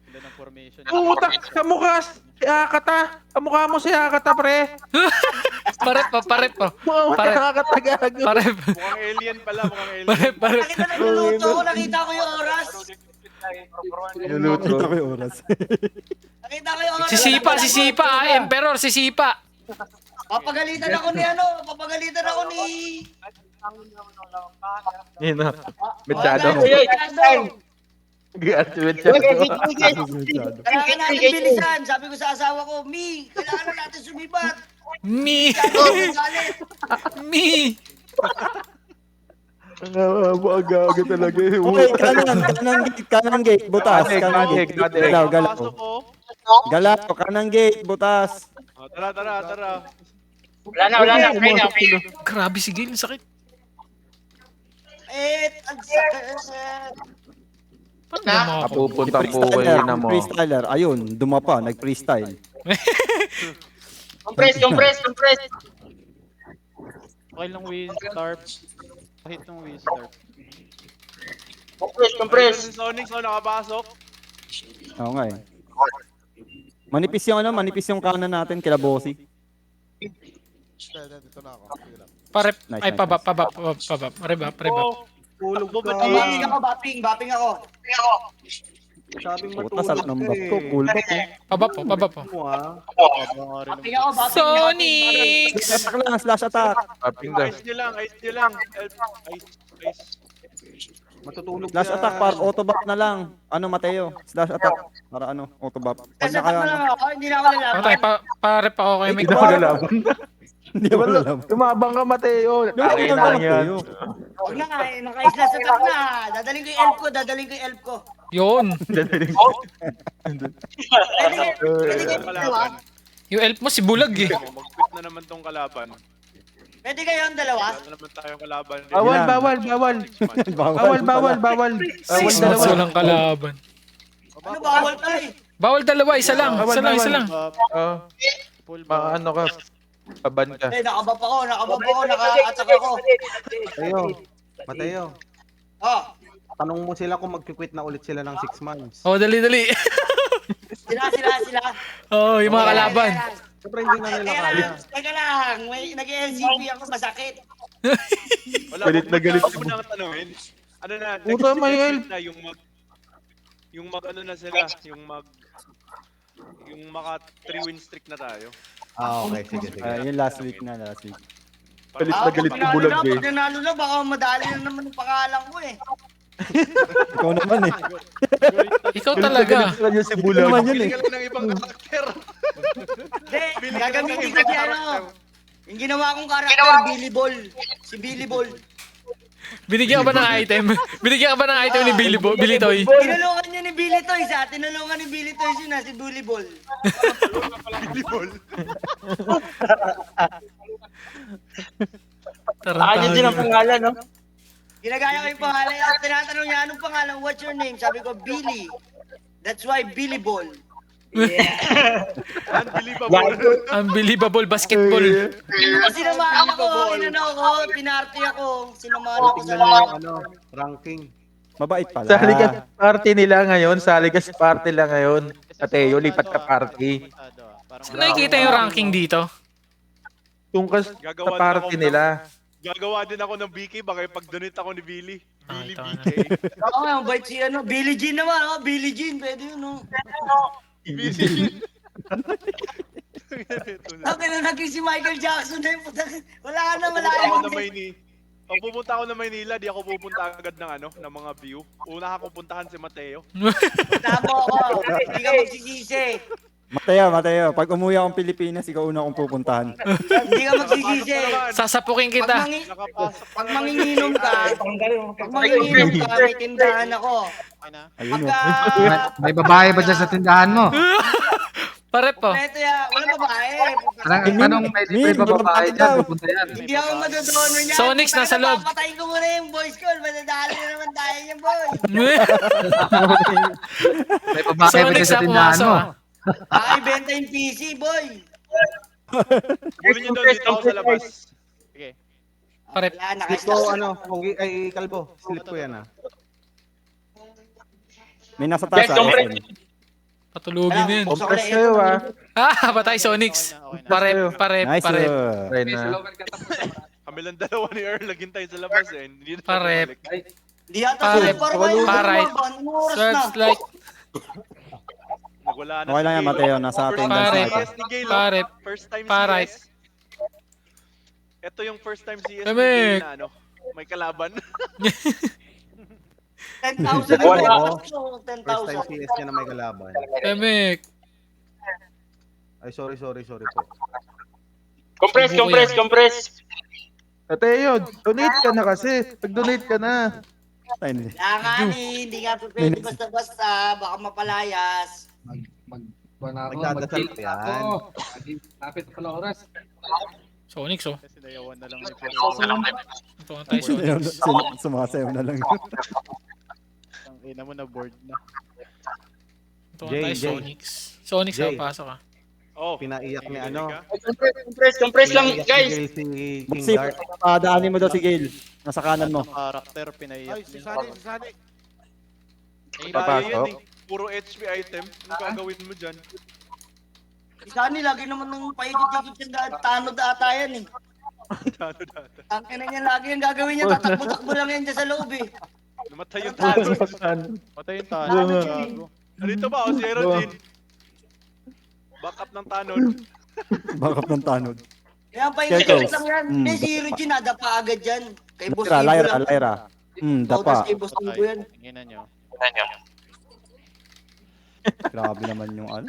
Ganda ng formation. Puta, kamukas. Si Akata. Kamukha mo si Akata, pre. Pare pa. Mukha mo si Pare. Akata, gago. Pare. Mukhang alien pala, mukhang alien. Pare. Nakita ko yung oras. Nakita ko yung oras. Nakita ko yung oras. Sisipa ah. Emperor, sisipa. Papagalitan ako ni Yun na. Medyado. Graduate siya. Kailangan natin bilisan. Sabi ko sa asawa ko, Mi, kailangan na natin sumibat. Me. Gago talaga eh. Okay, kanang gate, butas. Kanang gate. Galaw. Pasok ko. Galaw, kanang gate, butas. Tara. Wala na. Okay na. Grabe si Gil, sakit. Ang sakit. Pupunta po kayo na mo. Freestyler, ayun, dumapa, nag-freestyle. Compress. Okay lang Winstarp. Kahit ng Winstarp. Compress. Si Sonic, nakapasok. Oo nga eh. Manipis yung kanan natin, kila Bossy. Dito na ako. Sige lang. Pare. Nice, Ay, nice, pabap. Reba. Tulog ka. Bapping ako. Sabing Puta, sarap ng bap ko, cool bap eh. Pabap po. Bapping ako. Sonic! Attack lang, slash attack. Taping daw. Ice nyo lang. Ice. Matutulog Slash yan. attack para auto buff na lang. Ano Mateo? Slash attack para ano, auto buff. Pag Kasi na lang ako, hindi na ako lalaban. Patay, pare pa ako kay Ay, Mick. di ba? Hindi ba alam? Tumabang ka, Mateo. Yung Tangin na yan. Mateo. Huwag na nga eh, naka-isla sa top na. Dadaling ko yung elf ko, dadaling ko yung elf ko. Yun. Pwede kayo dalawa? Yung elf mo si Bulag eh. Mag-quit na naman tong kalaban. Pwede kayo ang dalawa? Wala naman tayong kalaban. Bawal, bawal, bawal. Bawal, bawal, bawal. Bawal Six dalawa. months walang kalaban. Ano bawal pa eh? Bawal dalawa, isa lang. Bawal, Isa lang, isa bawal. lang. Full ba? Ano ka? Paban ka. Eh, nakabab ako, naka-attack ako. Mateo, Oh, tanong mo sila kung mag-quit na ulit sila ng 6 months. Oh, dali, dali. sila. Oh, yung mga kalaban. Siyempre hindi na nila kaya. Teka lang, may nag-LCP ako, masakit. Wala, Galit na galit. Ako muna ang tanungin. Ano na, Puta, next may week help. na yung mag ano na sila, yung maka 3 win streak na tayo. Okay, sige. Yung last week na, last week. Galit na galit si Bulag eh. Pag nanalo na, baka madali na naman ang pangalan ko eh. Ikaw naman eh. Ikaw talaga. Galit na si Ikaw Bulag. naman yun Pili eh. ka lang ng ibang karakter. Hindi, gagamitin ko si ano. Yung ginawa kong karakter, Billy Ball. Si Billy Ball. Binigyan ka ba ng item? Binigyan ka ba ng item ni Billy Toy? Tinulungan niya ni Billy Toy sa tinulungan ni Billy Toy siya na si Billy Ball. Kanya din ang pangalan, no? Ginagaya ko yung pangalan. At tinatanong niya, anong pangalan? What's your name? Sabi ko, Billy. That's why Billy Ball. Unbelievable. Unbelievable basketball. Sinamahan ako, inano ako, pinarty ako. Sinamahan ako sa Tingnan mo lahat. yung ranking. Mabait pala. Sa ligas party nila ngayon. Sa ligas party lang ngayon. Mateo, lipat ka party. Saan nakikita yung ranking dito? Tungkas sa Gagawa din party ako nila. Gagawa din ako ng BK, baka pag-donate ako ni Billy. Billy ito BK. Oo nga, bait si ano, Billie Jean naman, oh, Billie Jean, pwede yun, oh. Billy Jean. Bakit na naging si Michael Jackson na yun, wala na, wala Pupunta ako na. na Maynila. Pag pupunta ako na Maynila, di ako pupunta agad ng ng mga view. Una akong puntahan si Mateo. Tama ako, hindi ka magsisisi. Mateo, pag umuwi akong Pilipinas, ikaw una akong pupuntahan. Hindi ka magsisisi. Sasapukin kita. Pag manginginom ka, may tindahan ako. Ayun o. Pagka, May babae ba dyan sa tindahan mo? Pare po. kompleto yan, walang babae. Anong may babae dyan? Pupunta yan. Hindi ako madodonor niya. Sonics, nasa loob. Papatayin ko muna yung boys ko. Madadali na naman tayo niya, boy. May babae ba Sonic dyan sa sa tindahan pumasok mo? ah. Ibenta yung PC, boy. Kunin nyo doon dito ako sa labas. Sige. Pare. Wala, Slip ko, Pogi, ay, Kalbo. Slip ko yan, ah. May nasa taas ah. SM. Patulugin na yun. Compress kayo ah. Patay Sonics. Pare. Nice. Try na. Kami lang dalawa ni Earl, laging tayo sa labas eh. Hindi na Pare. bumalik. Hindi yata Pare, sila para pare. Anong oras na? Search like. Nagwala na Okay lang yan, Gale. Mateo. Nasa ating Pare. dance natin. CS ni Gale, Pare. First time Pare. CS. Ito yung first time CS ni Emek. Gale na may kalaban. 10,000 Wala. ako. First time 10,000. CS niya na may kalaban. Emek. Ay, sorry po. Compress. Mateo, donate ka na kasi. Pag-donate ka na. Ayun. Nakakani, hindi nga pwede basta-basta. Baka mapalayas. Magdadasal pa yan. Lapit pala oras. Sonics oh. Kasi nayawan na lang ni Pero. Ito nga tayo Sonics. Sumasayaw na lang. Ang ina mo na board na. Ito nga tayo Sonics. Sonics Jay. pasok ah. Oh, Pinaiyak ni ano. Compress lang, guys. Si King Buksi, Dart. daanin mo daw si Gale. Nasa kanan mo. Karakter, pinaiyak Ay, si niya. Sani. kaya yan eh. Puro HP item. Anong gagawin mo dyan? Sani, lagi naman nung paikot-ikot siya. Tanod ata yan eh. Tano data. Ang ina niya, lagi yung gagawin niya. Tatakbo-takbo lang yan dyan sa loob eh. Namatay yung Tano. Patay yung talo. Gago. Narito ba o si Aerogene? Backup ng Tanod. Backup ng tanod. Kaya Kaya paikot ikaw. lang yan. Mm. May zero dyan, nadapa agad dyan. Kay Boss Lyra, Ibo lang. Lyra. Pautas Dapa. kay Boss Tibo yan. Tingnan nyo. Grabe naman yung ano.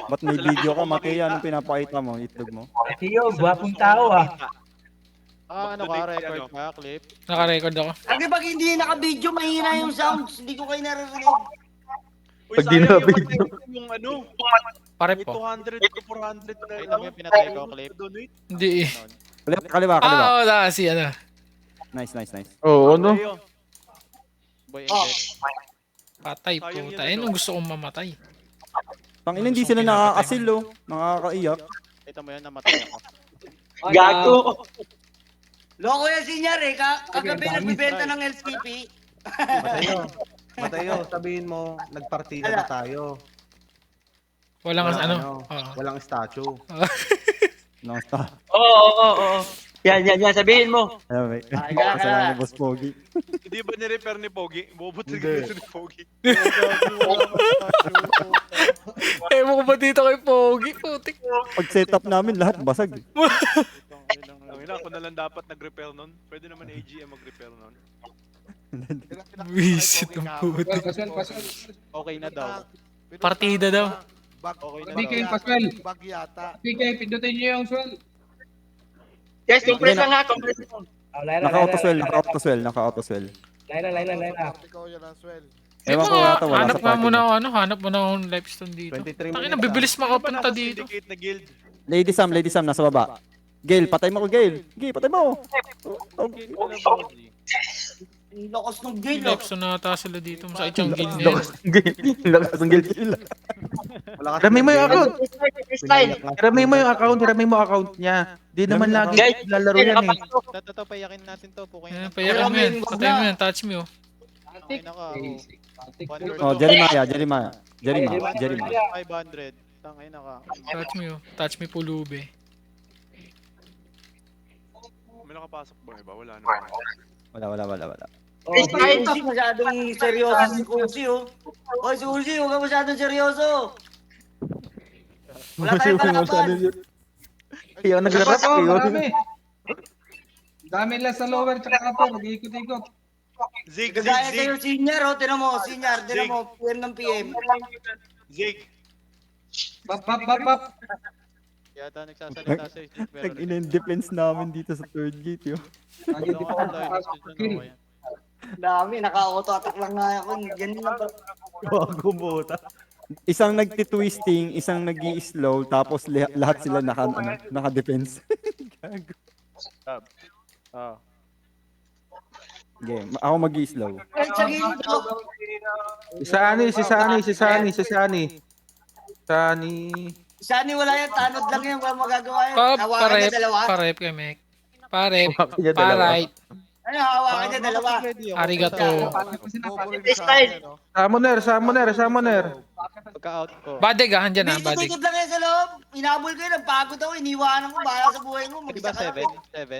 Ba't may video ka, Matea? Anong pinapakita mo? Itlog mo? Tiyo, gwapong tao ah. Ano ka, record ka, clip? Naka-record ako. Kasi pag hindi naka-video, mahina yung sounds. Hindi ko kayo naririnig. Uy, Pag di sayang na yung video. yung ano, Pare may po. 200 to 400 na Ito mo yung pinatay ko, clip. Donate. Hindi eh. Kaliwa, kaliwa. Oo, si ano. Nice, nice, nice. Oo, no? Ayo. Boy, engage. Patay Sayang po. yun, Ayun ang gusto kong mamatay. Tangina, hindi sila nakakasil, oh. Nakakaiyak. Ito mo yun, namatay ako. Gago. Loko yan sinyar eh. Kagabi nagbibenta ng LCP. Mateo, sabihin mo, nagpartida na tayo. Walang Walang ano. ano, Oo. Walang statue. No, stop. Oo. Yan. Sabihin mo. Ayun, may. Ay, kaya. Kasalanan ni Boss Pogi. Hindi ba ni-repair ni Pogi? Bubutin Hindi. ka ni Pogi. Eh, mo ba dito kay Pogi? Putik. Pag setup namin, lahat basag. Ang ina, ako na lang dapat nag-repair nun. Pwede naman AGM mag-repair nun. Wisit ang putik. Paswell. Okay na daw. Partida daw. Bag, Okay na Hindi daw. kayo Paswell. bag yata. PK, pindutin nyo yung swell. Guys, compress lang ha. Compress lang. Naka-auto-swell, naka-auto-swell, naka-auto-swell. Laila. Ikaw yan ang swell. Ewan ko yata, wala Hanap sa nga party. muna ako, hanap muna akong livestone dito. 23 Takin na, minutes, bibilis makapunta dito. Syndicate na guild. Lady Sam, nasa baba. Gail, patay mo ko, Gail. Gail, patay mo. Ang lakas ng gale. Livestone na ata sila dito. Masakit yung guild na yun. Lakas ng guild. Wala kasi Rami mo yung account. Freestyle. Rami mo yung account niya. Di naman lagi Guys, lalaro yan eh. Ito, payakin natin to. Pukayin Ayan, natin. payakin mo yan. Patay mo yan, touch me oh. Okay na ka. Oh, Jeremiah. 500. Tangay na ka. Touch me oh. Touch me pulube. May nakapasok ba? Iba? Wala naman. Wala. Freestyle. Masyadong seryoso si Kursi oh. Oy, si Kursi, huwag ka masyadong seryoso. Wala tayong kalaban. Kaya nagrarap Oo, kayo. marami. Dami lang sa lower tsaka upper. Mag-ikot-ikot. Zig. Kagaya kayo senior oh. Tinan mo, PM ng PM. Zig. Bap. Yata nagsasalita sa isip. Pero Nag-in-defense namin dito sa third gate, yo. Lagi di pa kill. Dami, naka-auto-attack lang nga ako. Yan lang ba? Bago bota. Isang nagti-twisting, isang nag-i-slow, tapos lahat sila naka-defense. Gago. Oh. Game. Ako mag-i-slow. Ay, sa gilid oh. Si Sani. Sani wala yan, tanod lang yan, wala magagawa yan. Pa, Hawakan parep, niya dalawa. parep kami. Parep, Hawakan niya dalawa. parait, Ano, hawakan niya dalawa. arigato. Freestyle. Summoner. Pagka-out ko. Badig ah, andyan ah, badig. Tikot lang yan sa loob. Inabol ko yun, nagpagod ako, iniwanan ko, bahala sa buhay mo. Di ba Mag-isa ka 7? lang.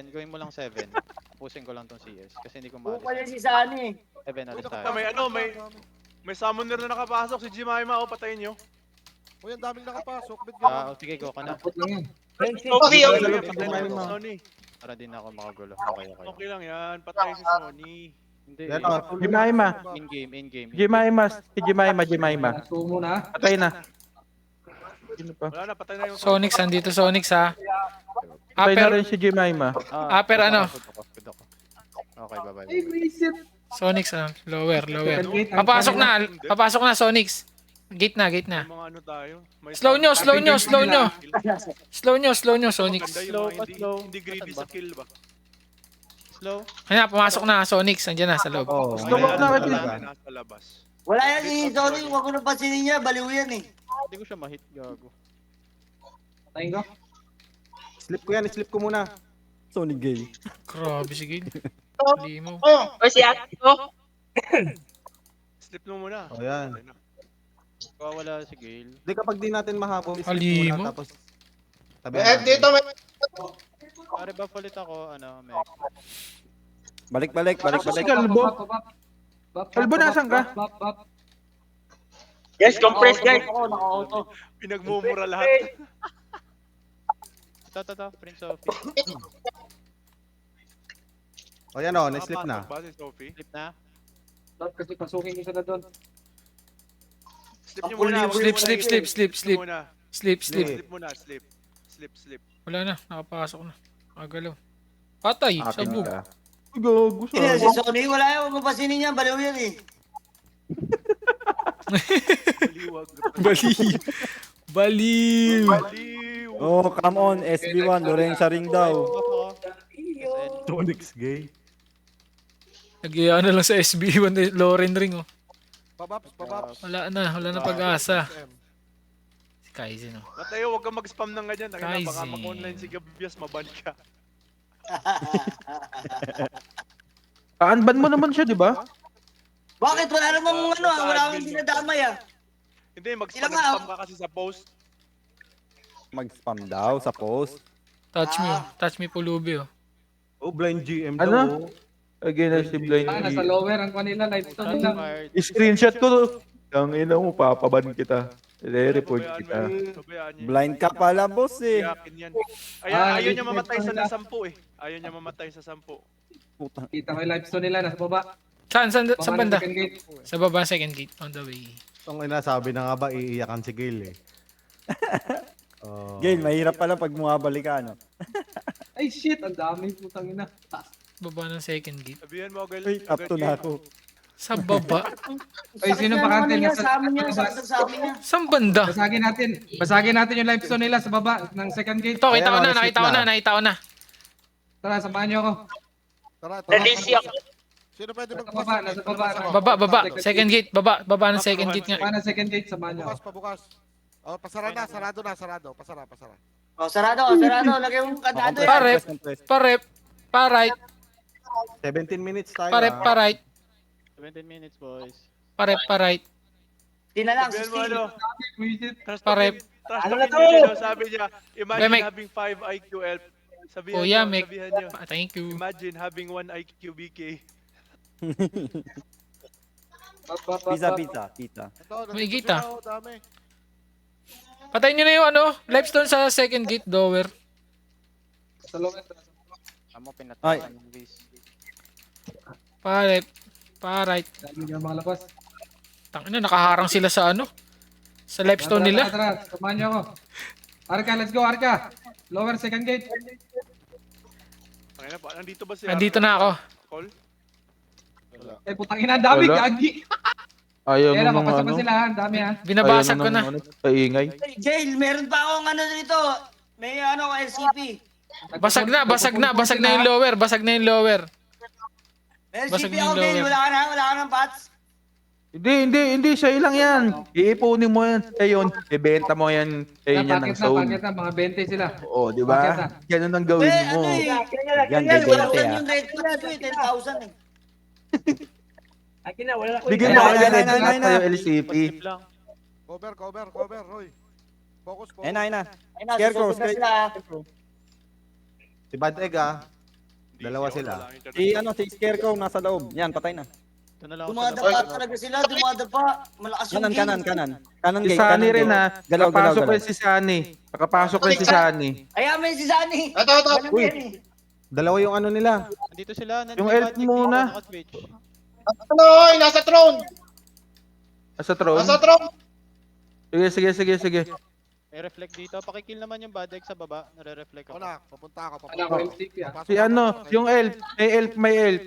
7? Gawin mo lang 7. Tapusin ko lang tong CS. Kasi hindi ko Buka maalis. yan si Sani. 7 alis tayo. May summoner na nakapasok. Si Jemima, patayin nyo. Uy, ang daming nakapasok. Bit Sige, go ka na. Takot lang yan. Okay. Sony. Para din ako makagulo. Okay. Okay lang yan. Patay si Sony. Hindi. Yan oh. Jemima. In-game. Jemima. Sumo na. Patay na. Sino pa? Wala na, patay na yung Sonics, andito Sonics ha. Patay na Upper, rin si Jemima. Upper ano? Good ako. Okay, bye-bye. Ay, visit. Sonics ano? Lower. Second gate. Papasok na Sonics. Gate na. may mga ano tayo. May Slow nyo, Sonics. Maganda yung mga hindi greedy sa kill ba? Slow. Kaya pumasok na Sonics, andyan na sa loob. Oh, Slow up na kayo. Nasa labas. Wala yan si Sony, huwag ko nang pansinin niya, baliw yan eh. Hindi ko siya ma-hit, gago. Patayin ko. Slip ko muna. Sonic Gay. Grabe sige. Limo. Oy, si ate ko. Slip mo muna. O yan. Wala si Gale. Hindi kapag di natin mahabol, slip Halimo. muna tapos tabi natin. Pare ba ulit ako, Mek? Balik. Si Kalbo. Kalbo, nasan ka? Bap. Guys, compress guys. Ako, naka-auto. Pinagmumura lahat. Ito, Prince of O yan o, na-slip na. Ba si Sophie? Slip na. Kasi pasukin ko siya na doon. Slip niyo muna. wag niyo Slip, muna slip, i-clip. slip, slip, slip. muna. Slip, slip. Slip muna, slip. Slip. Wala na, nakapasok na. Agalaw. Patay, Akin sabog. ka. Gago Hindi, si sa. Sony, wala yan. Huwag mo pasinin yan. Baliw yan eh. Baliwag. Baliw. Baliw. Baliw. Oh, come on, SB1, Lorenza ring daw. Tonix gay. Nagyaya na lang sa SB1 Loren ring oh. Pabaps. Wala na pag-asa. Si Kaizen oh. Matayo, huwag kang mag-spam ng ganyan. Baka Kaizen. mag-online si Gabias, maban ka. Unban mo naman siya, di ba? Bakit? Wala namang ano ah. Wala akong dinadamay ah. Hindi, Ilang mag-spam ka kasi sa post. Mag-spam daw sa post. Touch me pulubi oh. Oh, blind GM Ano? daw. oh. Again, si blind. Nasa lower ang kanila, limestone nila. Screenshot ko. Ang ina mo, papaban kita. Re-report kita. Pabayaan niya. Blind ka pala, boss eh. Iyakin yan. Ah, Ayaw niya i-clip mamatay pa sa nila. nasampu eh. Ayaw niya mamatay sa 10. Putang. Kita ko yung limestone nila, nasa baba. Saan Baka banda? ng second gate. Sa baba, second gate, on the way. Ang ina, sabi na nga ba, iiyakan si Gail eh. Oh. Gail, mahirap pala pag bumabalik ka, no? Ay shit, ang dami putang ina. Baba ng second gate. Sabihan mo, Gal. Uy, up to na ako. Sa baba? Ay, sino pa kante? Sa amin yan. Sa amin yan. Saan banda? Basagin natin yung limestone nila sa baba ng second gate. Ito, Ayan, nakita ko na. Tara, samahan niyo ako. Tara. Nadisi ako. Sino pwede Nasa baba, nasa baba. Baba. Second gate, baba ng second gate nga. Paano second gate, samahan niyo ako. Pabukas. Oh, pasara na, sarado. Pasara. Oh, sarado. Lagay mo kadado yan. Parep. 17 minutes tayo. Parep. 17 minutes, boys. Parep. Di na lang. Sabihan mo ano. Parep. Ano na to? Sabi niya, imagine Remek. having 5 IQ elf. Sabihan Kuya, niyo, Mek. sabihan niyo. Thank you. Imagine having 1 IQ BK. Pizza. Ito, May nandito kita. sila, oh, dami. Patayin nyo na yung limestone sa second gate, dower. Sa lower. Amo, Ay. pinatay ng base. Parep. Dami niyo mga labas. Tangina, nakaharang sila sa sa limestone nila. Tara, samahan niyo ako. Arka, let's go, Arka. Lower second gate. Ay, nandito ba si Nandito na ako. Call? Eh, putang ina, ang dami, Wala. gagi. Ayaw Kaya na, mo ng papasa ano. pa sila, ha? Ang dami, ha? Binabasag ko na. Paingay. Jail, meron pa akong ano dito. May ano, LCP. Basag na yung lower. Basag LCP na yung ako, Jail. lower. Wala ka ng pots. Hindi, siya lang yan. Iipunin mo yan. Ayun, ibenta mo yan. Ayun yan ng zone. Pakit na, mga 20 sila. Oo, di Bakit ba? Ganun ang gawin Eh, mo. ano eh. Yan, Wala bibente, ko ah. yung red pots ko eh. 10,000 eh. Akin na, wala na ko. Bigyan mo Ayun, kaya ayun, red ayun, hat ayun, sa'yo, ayun. LCP. Slip lang. Cover, Roy. Focus. Ayun na. Ay, nasa Scarecrow, susunod na sila. Si Bad Egg Hindi Dalawa siya, sila. wala akong internet. Si Scarecrow nasa loob. Yan, patay na. Ito na lang ako sa Dumadapa labas. talaga sila. Dumadapa. Malakas yung Kanan. Kanan Si gate. Sunny rin ha. Galaw. Nakapasok rin si Sunny. Nakapasok rin si Sunny. Ayan, may si Sunny. Uy. Dalawa yung ano nila. Nandito sila. Yung elf muna. Switch. Nasa throne? Sige. May reflect dito. Pakikill naman yung bad egg sa baba. Nare-reflect Ako ako. na, papunta ako. Wala ko LCP, ha? Si ano, yung elf. May elf.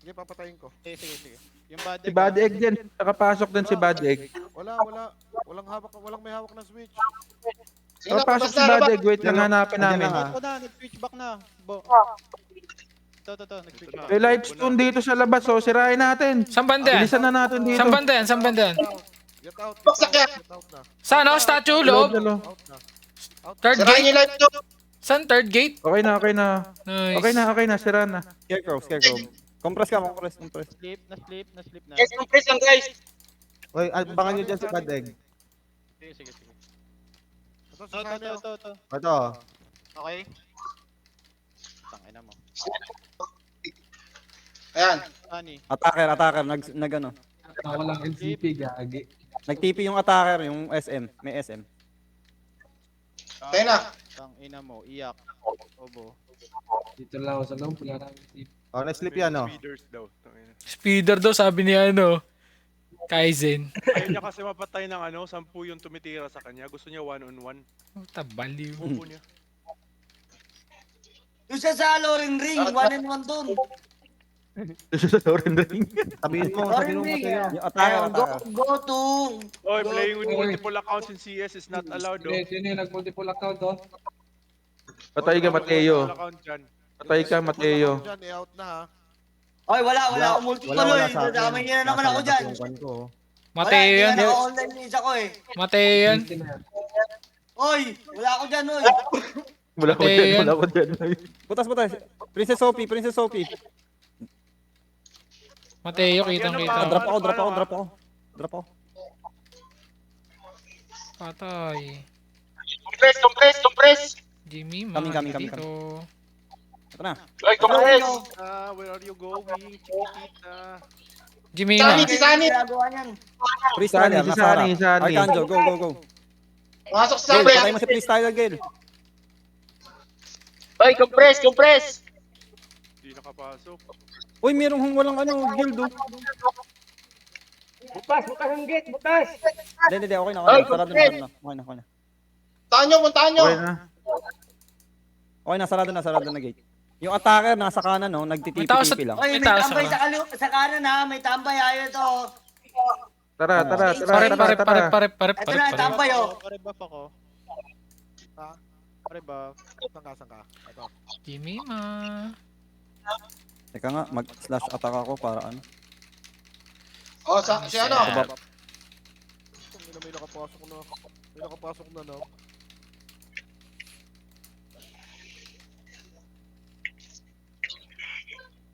Sige, papatayin ko. Sige. Yung bad Si egg. Bad Egg din. Nakapasok din si Bad Egg. Wala. Walang may hawak na switch. Nakapasok si Bad Egg. Wait lang, hanapin namin. Ito na, nag-switch back na. Ito, nag-switch back. May lightstone dito sa labas. So, sirain natin. Saan banda yan? Bilisan na natin dito. Saan banda yan? Get out na. Saan statue, loob? Out na. Third gate? Saan third gate? Okay na. Nice. Okay na. Sira na. Scarecrow. Compress ka. Sleep na. Guys, compress lang guys. Uy, abangan nyo dyan si Bad Egg. Sige. Ito, si Sunny, oh. Ito. Ito. Okay. Tangina mo. Sunny. Attacker. Nag-ano. Walang LCP, gagi. Nag-TP yung attacker, yung SM. May SM. Tangina mo, iyak. Obo. Dito lang ako sa loob, wala na LCP. Oh, na-slip yan, no? Speeders daw. Tangina. Speeder daw sabi ni Kaizen. Ayaw niya kasi mapatay ng 10 yung tumitira sa kanya. Gusto niya one-on-one. Tabaliw. Upo niya. Yung sa Loring Ring, 1-on-1 dun. Soren ring. Sabihin mo, Loring Ring. Yung attacker. Go to. Oy, playing with Oy. multiple accounts in CS is not allowed, oh. Sino yung nag-multiple account, oh? Patay ka, Mateo. Multiple account dyan. Patay ka, Mateo. Dyan, i-out na ha. Oy, wala akong multiple, oy. Damay niya na naman ako dyan. Mateo yan. Wala, naka-online yung isa ko eh. Mateo yan. Oy, wala ako dyan, oy. Wala ko dyan, wala ko dyan. Butas. Princess Sophie. Mateo, kitang-kita. Drop ako. Patay. Compress. Jimmy, Coming. dito. Ito na. Oy, compress. Where are you going, chiquitita? Jimmy, Sani, si Sani. Ginagawa niyan. Freestyler, nasa harap. Sani. Arcanjo, go. Pasok sa Gale, patay mo si Freestyler, Gale. Oy, compress. Hindi nakapasok. Uy, merong walang guild, oh. Butas ang gate, butas. Hindi, okay na. Ay, Sarado complete. na. Okay na. Puntahan nyo. Okay na, sarado na gate. Yung attacker nasa kanan, no, May tao nagtitipi-tipi lang. Oy, may May taas tambay ako. sa kanan ha. May tambay ayaw to. Tara. Parep. Ito na, tambay oh. Pare-buff ako. Ha? Pare-buff. Saan ka? Ito. Jimmy, Teka nga, mag-slash attack ako para ano. Oh, si ano? May nakapasok na, no?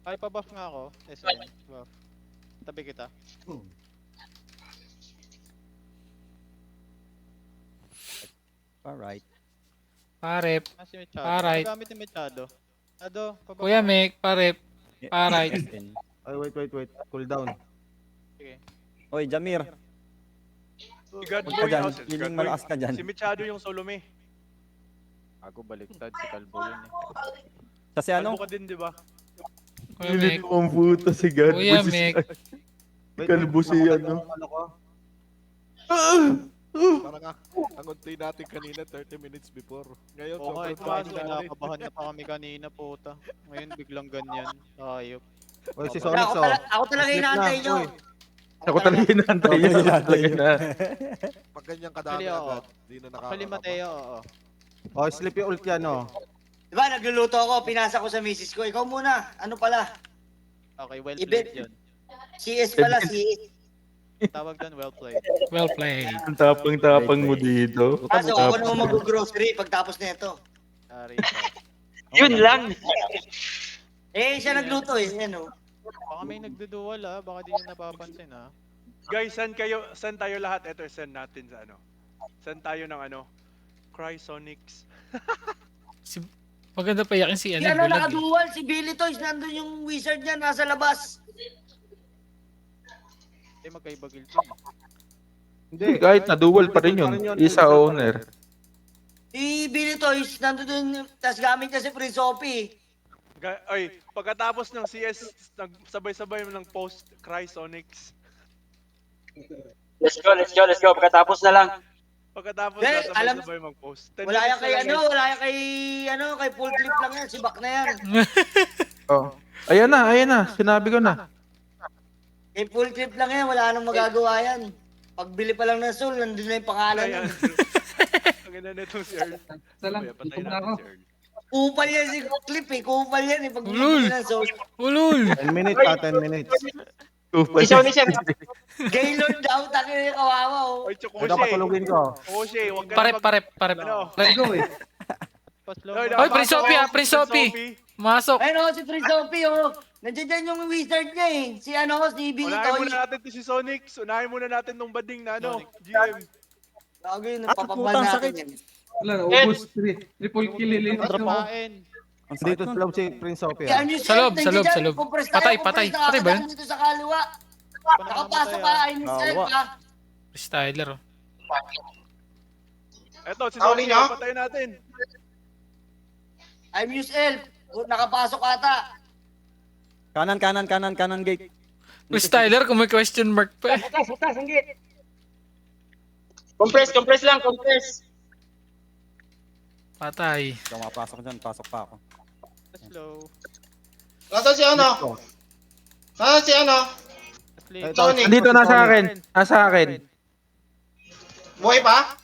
Ay, pa-buff nga ako. SN. Buff. Tabi kita. Alright. Parep. Ah, si Machado. Alright. Gamit ni Machado. Ado, pa-buff. Kuya Mek, parep. Alright. Ay, wait. Cool down. Oy, Jamir. Si God Huwag Boy ka dyan. house. Feeling malakas ka dyan. Si Machado yung Solome. Ako baliktad, si Kalbo yun eh. Kasi ano? Kalbo ka din, di ba? Kuya Mek. Ang puta si God. Kuya Mek. Kalbo siya, no? Parang ang unti natin kanina 30 minutes before. Ngayon, Oo nga, sobrang ito taas kasi na rin. kinakabahan na pa kami kanina, puta. Ngayon biglang ganyan. Ayop. Oy, si Ako Sonic, oh. ako talaga inaantay nyo. Ako talaga inaantay niya. Talaga na. Pag ganyan kadami Actually, oo. agad, di na Actually, nakakaba. Mateo, oo. Oh, slip yung ult yan, oh. Diba, nagluluto ako, pinasa ko sa misis ko. Ikaw muna, ano pala? Okay, well Ibit. played yun. CS pala, CS. Tawag doon, well played. Well played. Ang tapang-tapang mo dito. Kaso ako naman mag-grocery pagtapos nito. Sorry pa. Yun lang. Eh, siya nagluto eh, yan oh. Baka may nagduduwal ah, baka di nyo napapansin ah. Guys, send tayo lahat. Ito, send natin sa ano. Send tayo ng Crysonics. Maganda pa yakin si Si ano, ano bulag eh. nakaduwal, si Billy Toys, nandun yung wizard niya, nasa labas. Eh, magkaiba guild yun. Hindi. Kahit na dual pa rin yun. Isa owner. Si Billy Toys, nandun dun, tas gamit niya si Prince Sophie. Ay, pagkatapos ng CS, nagsabay-sabay ng post Crysonics. Let's go. Pagkatapos na lang. Pagkatapos Eh, na alam- sabay-sabay mag-post. 10 Wala yan minutes kay na lang, wala yan kay full clip lang yan, si Bak na yan. Oh. Ayan na. Sinabi ko na. Kay full clip lang yan, wala nang magagawa yan. Pagbili pa lang ng soul, nandun na yung pangalan Ayan. yan. Ang ganda nitong si Earl. Isa lang, Patay gutom na natin ako. si Earl. Kupal yan si clip eh, kupal yan eh, pagbili Ulul. ng soul. Ulul. 10 minutes pa, 10 minutes. Isaw ni Shem. Gaylord daw, takin yung kawawa oh. Oy, Ay, dapat tulugin ko. Koshe, huwag ka Parep. Ano? Go eh. Paslow Oy, mo. Oy, Prince Sophie ah, Prince Sophie. Masok. Ayun oh, si Prince Sophie oh. Nandiyan dyan yung wizard niya eh. Si si Billy Unahin Toys. muna natin si Sonic. Unahin muna natin nung bading na GM. Gago yun, Ah, napapabal putang natin sakit. yan. Wala, ubus. Triple kill lilit. Kain. Ang Dito sakit sa nun. loob si Prince Sophie. Yan yung Sa loob, set, sa loob, nandiyan, sa loob. compress tayo, Patay. compress na Patay ba yun? dito sa kaliwa. Nakapasok ka, Ines Elf Kaliwa. ha. Styler. Oh. Eto, si Ako Sonic, ninyo? patayin natin. I'm Muse Elf. Nakapasok ata. Kanan, gate. Chris Tyler, kung may question mark pa eh. Butas, ang gate. Compress lang, compress. Patay. Ikaw mapasok dyan, pasok pa ako. Slow. Nasaan si ano? Nasaan si ano? Tony. Nandito, nasa akin. Buhay pa?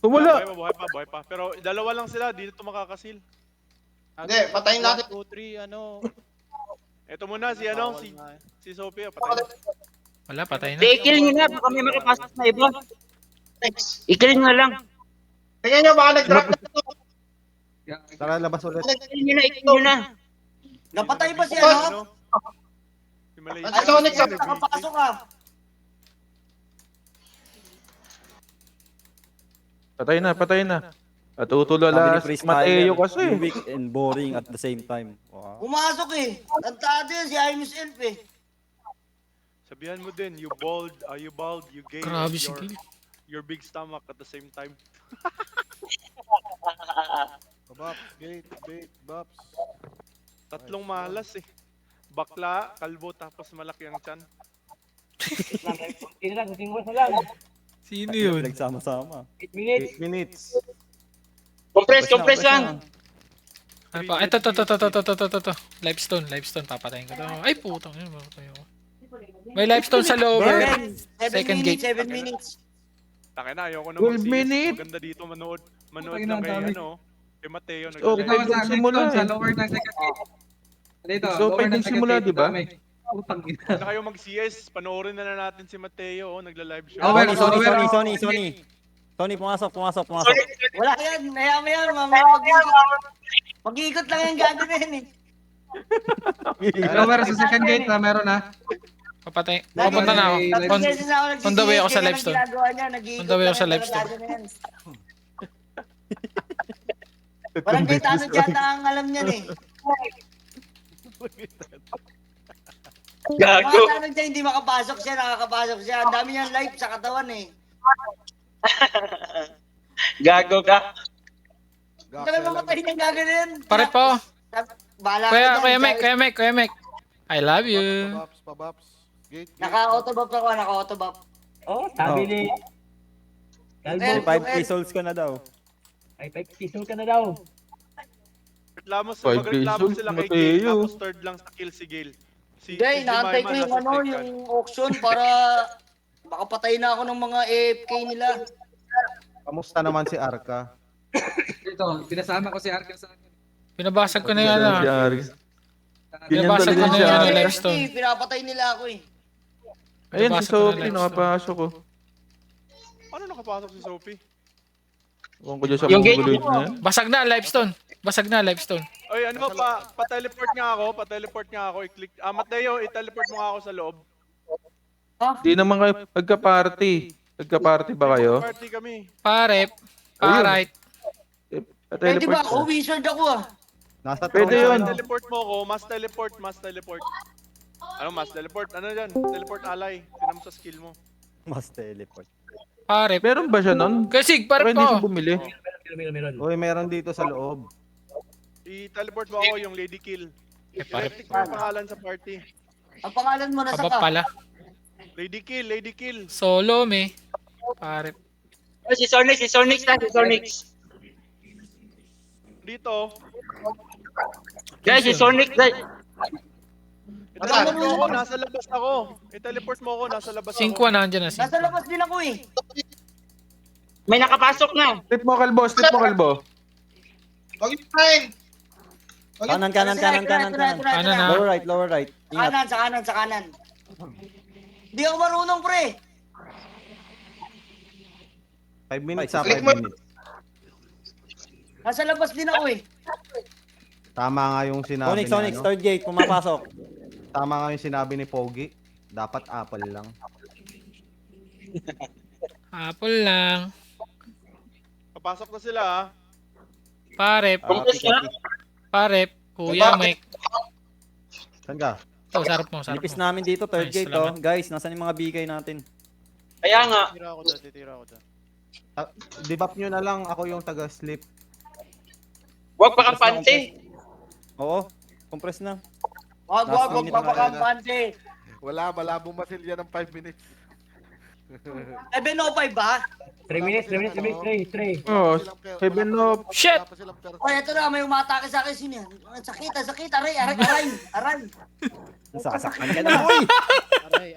Tumula. Buhay pa. Pero dalawa lang sila, dito makakasil. Hindi, patayin natin. 1, 2, 3, ano. Ito muna, si Sophia, patay na. Wala, patay na. Di, i-kill nyo na. Baka may makapasok na iba. I-kill nyo lang. Tingnan nyo, baka nag-drop na ito. Tara, labas ulit. I-kill nyo na. Napatay ba si ano? Si Malaysia. Ay, Sonic, nakapasok ka. Patay na. At utulala Sabi ni si Chris Mateo Tyler, kasi. weak and boring at the same time. Wow. Pumasok eh. Tantado yun, si Imus Elf eh. Sabihan mo din, you gain Grabe si Gil. your big stomach at the same time. Baps, gate, baps. Tatlong malas eh. Bakla, kalbo, tapos malaki ang tiyan. Hindi lang, tingin na lang. Sino yun? Nagsama-sama. 8 minutes. 8 minutes. Compress lang. Ano pa? Ito. Livestone. Papatayin ko to. Ay, putang yun. Papatayin ko. May livestone sa lower. Second gate. 7 minutes. Taka na, ayoko na 12 minutes. Maganda dito manood Ay, lang dami. kay Mateo. Okay, Ito Nag-live. sa simula sa eh. lower ng second gate. Dito, So, lower pwedeng ng second simula, gate, di ba? dami. Utang ina. Na kayo mag-CS, panoorin na natin si Mateo, nagla-live siya. Oh, well, Tony, pumasok. Wala yan, maya, mamaya mag-iikot lang yung gagawin eh. Lower sa second gate na meron na. Papatay. Papunta na ako. On the way ako sa livestone. On the way ako sa livestone. Walang gaitano diyata ang alam niyan eh. Gago. Mga tanong siya, hindi makapasok siya, nakakapasok siya. Ang dami niyang life sa katawan eh. Gago ka. Talagang mamatay niyang gagawin. Pare po. Bahala ka Kuya dyan. Mek. I love you. Pabaps. Gate. Naka-autobop ako, naka-autobop. Oh, sabi ni... Well, 5 pesos ka na daw. Ay, 5 piso ka na daw. Reklamo Five magreklamo pesos, sila kay Mateo. Gale, tapos third lang sa kill si Gale. Hindi, inaantay ko yung ano, yung auction para makapatay na ako ng mga AFK nila. Kamusta naman si Arca? Dito, pinasama ko si Arca sa akin. Binabasag ko na yan ah. Si Aris. Binabasag ko na Ganyan yan talaga ang siya. livestone. Pinapatay nila ako eh. Ayun, si Nabasa ko na Sophie, livestone. nakapasok ko. Ano nakapasok si Sophie? Huwag ko dyan sa Yung gate mongoloid na yan. Basag na ang livestone. Oy, ano pa-teleport nga ako, i-click. Mateo, i-teleport mo nga ako sa loob. Di naman kayo, Nagka-party ba kayo? Party kami. Pare, alright. Pwede ba ako? Wizard ako ah. Nasa Pwede yun. Teleport mo ako, mass teleport. Ano mass teleport? Ano dyan? Teleport ally. Tinam sa skill mo. Mas teleport. Pare, Meron ba siya nun? kasi pare Hindi siya po. bumili. Meron. Uy, meron dito sa loob. I-teleport mo ako yung lady kill. Pare, I-click mo yung pangalan sa party. Ang pangalan mo nasa kabab ka. pala. Lady kill. Solo me. Pare. Oh, si Sornix. Dito. Guys, si Sornix. I-teleport mo ako, nasa labas ako. I-teleport mo ako, nasa labas ako. 5 na andyan na. Nasa labas din ako eh. May nakapasok na. Slip mo kalbo. Huwag yung time. Kanan. Kanan na. Lower right. Ingat. Sa kanan. Hindi ako marunong pre. 5 minutes ha, Click 5 mo. minutes. Nasa labas din ako eh. Tama nga yung sinabi Sonic, ni ano. third gate, pumapasok. Tama nga yung sinabi ni Pogi. Dapat apple lang. Apple lang. Papasok na sila ha. Pare, Kuya Mike. Saan ka? Ito, sarap mo. Nipis namin dito, third Nice, gate oh. salamat. Guys, nasan yung mga bigay natin? Kaya nga. Tira ako dyan. Debuff nyo na lang, ako yung taga-sleep. Huwag pa kang panty. Oo, compress na. Wag, Last huwag minute papakampante. Wala, malabong masilya ng 5 minutes. 7:05 ba? 3 minutes, 3 minutes, 3 minutes, 3. Oh, 7 Shit! Oy, ito na, may umatake sa akin. Sino yan? Sakit, sakit. Aray. Saksakan ka na, boy! Aray.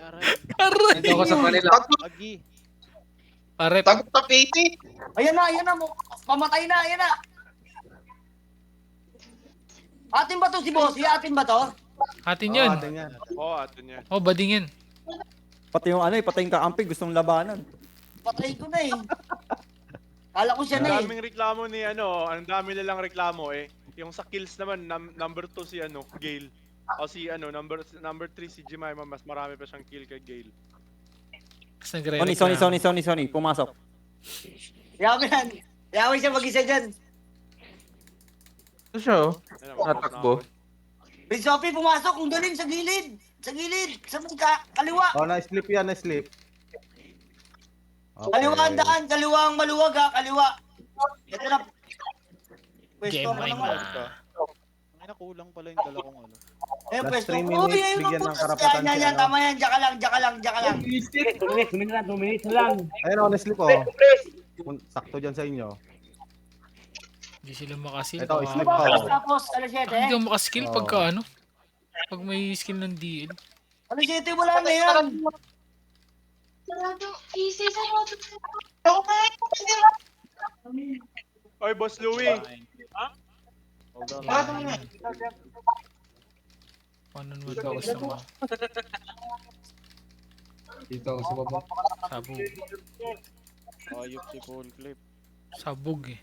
Ito ko sa kanila. Agi. Pare, Tagot na piti. Ayan na. Pamatay na, ayan na. Atin ba to si Bossy? Atin ba to? atin yun. Atin yan. Oo, atin yan. Oh, badingin. Pati yung pati yung kaampi, gustong labanan. Patay ko na eh. Kala ko siya Ang na eh. daming reklamo ni ang dami nilang reklamo eh. Yung sa kills naman, number 2 si Gale. O si number 3 si Jemima, mas marami pa siyang kill kay Gale. Tapos nagre-reklamo. Sony, pumasok. Yaman siya mag-isa dyan. Ito siya, oh. Ayun, Natakbo. Prince Sophie, pumasok. Kung galing sa gilid. Sa may kaliwa. Oh, na-slip yan, na-slip. Okay. Kaliwa ang daan. Kaliwa ang maluwag ha. Kaliwa. Ito na. Pwesto Game ko line naman. na. Ay, nakulang pala yung dala kong ano. Eh, Last pwesto 3 ko. minutes, Uy, ayun ang bigyan ng putas. karapatan si Yan, tama yan. Diyan ka lang. 2 minutes lang. Ayun, oh, na-slip oh. Sakto dyan sa inyo. Hindi sila makasil. Ito, slip Tapos, oh. tapos, alas 7 Hindi eh. ako makaskill pagka pag may skill ng DL. Alas 7 wala na yan. Oy, Boss Louie! Paano naman ba gusto mo? Dito ako sa baba. Sabog. Ayop si Paul Clip. Sabog eh.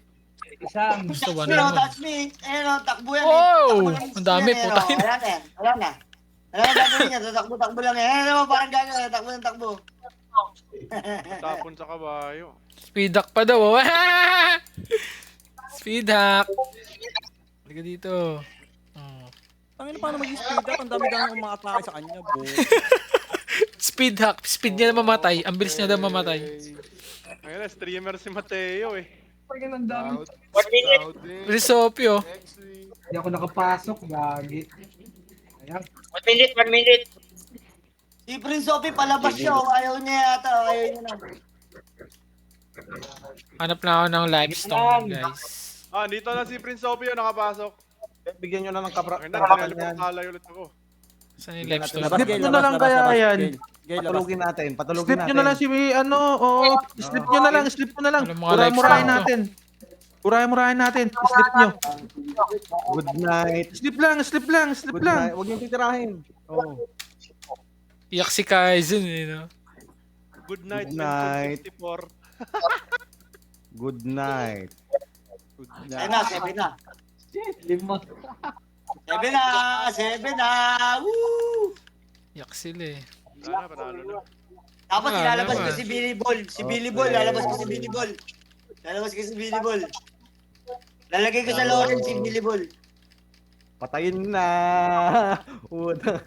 Isang. Gusto ba Pero, naman? that's me. Ayun, takbo yan. Oh! Takbo lang Ang dami, yan, putahin. Wala na yan. Wala na. Alam mo gagawin niya, takbo lang yan. Alam mo, parang gagawin, takbo. Tapon sa kabayo. Speed hack pa daw. Oh. Speed hack. Halika dito. Oh. Tangina, paano mag-speed up? Ang dami-dami umakatake sa kanya, bro. Speed hack. Speed niya na mamatay. Ang bilis niya na mamatay. Ayun, streamer si Mateo eh. Pagin ang dami. Bilis Sopio. Hindi ako nakapasok. Gagi. Ayan. 1 minute. Si Prince Sophie, palabas siya. Ayaw niya yata. Ayaw niya na. Hanap na ako ng livestone, guys. Dito na si Prince Sophie nakapasok. Bigyan nyo na ng Ayun na, karapatan yan. tinalipag ulit ako. Saan yung livestone? Labas, Slip Gale, nyo na lang kaya yan. Gale, labas. Patulugin natin. Slip nyo na lang si slip nyo na lang, slip nyo na lang. Walang mga live Murahin stream natin. Murahin natin. Slip nyo. Good night. Slip lang. Good night. Huwag niyong titirahin. Oh. Iyak si Kaizen eh, no? Good night, Good night. 64. Good night. Ayun na, 7 na. 5. 7 na. Woo! Iyak sila eh. Sana, panalo na. Tapos Ah, ilalabas ko naman. si Billy Ball. Lalabas ko si Billy Ball. Lalagay ko sa Lawrence si Billy Ball. Patayin na. Utang.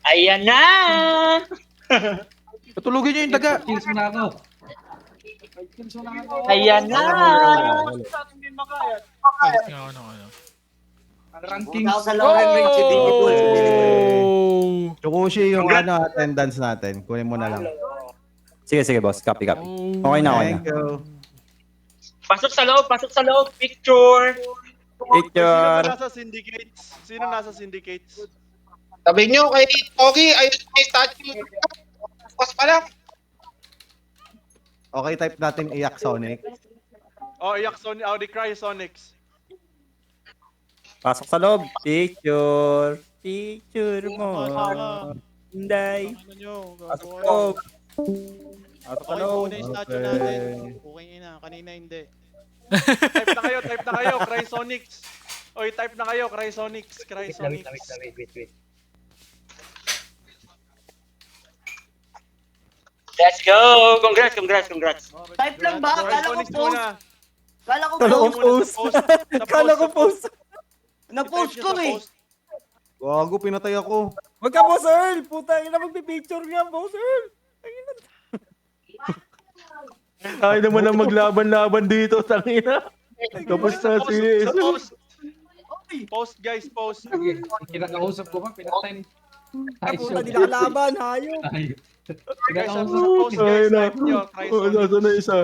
Ayan na! Patulugin nyo yung daga. Kills mo na ako. Ayan na! Palit nga ako ng ano. Ranking. Punta ako sa Lawrence si Billy Ball. Oh! Chukushi yung attendance natin. Kunin mo na lang. Sige, boss. Copy. Oh. Okay na. Thank you. Pasok sa loob, picture! Picture. Sino nasa syndicates? Sabi nyo kay Pogi, ayun may statue. Pas pa lang. Okay, type natin iyak Sonic. Iyak Sonic, Audi Cry Sonics. Pasok sa loob. Picture mo. Hinday. Ano nyo? Pasok sa loob. Pasok sa Okay, loob. muna yung statue natin. Okay ina, kanina hindi. Type na kayo, Cry Sonics. Oy, type na kayo, Cry Sonics. Wait. Let's go! Congrats. Type lang ba? Cry Kala ko Sonics post. muna. Kala ko Kala ko post. post. Kala ko post. Na-post ko eh. Gago, pinatay ako. Wag ka, Boss Earl. Puta, ina magpipicture nga, Boss Earl. Tayo naman ang maglaban-laban dito, tangina. Tapos na si Post guys, post. Sige, kinakausap ko pa, pinatay. Ah, puta, di nakalaban, hayop. Ayun. Guys, sa Kinakausap. post guys, like nyo, try Oh, nasa na isa.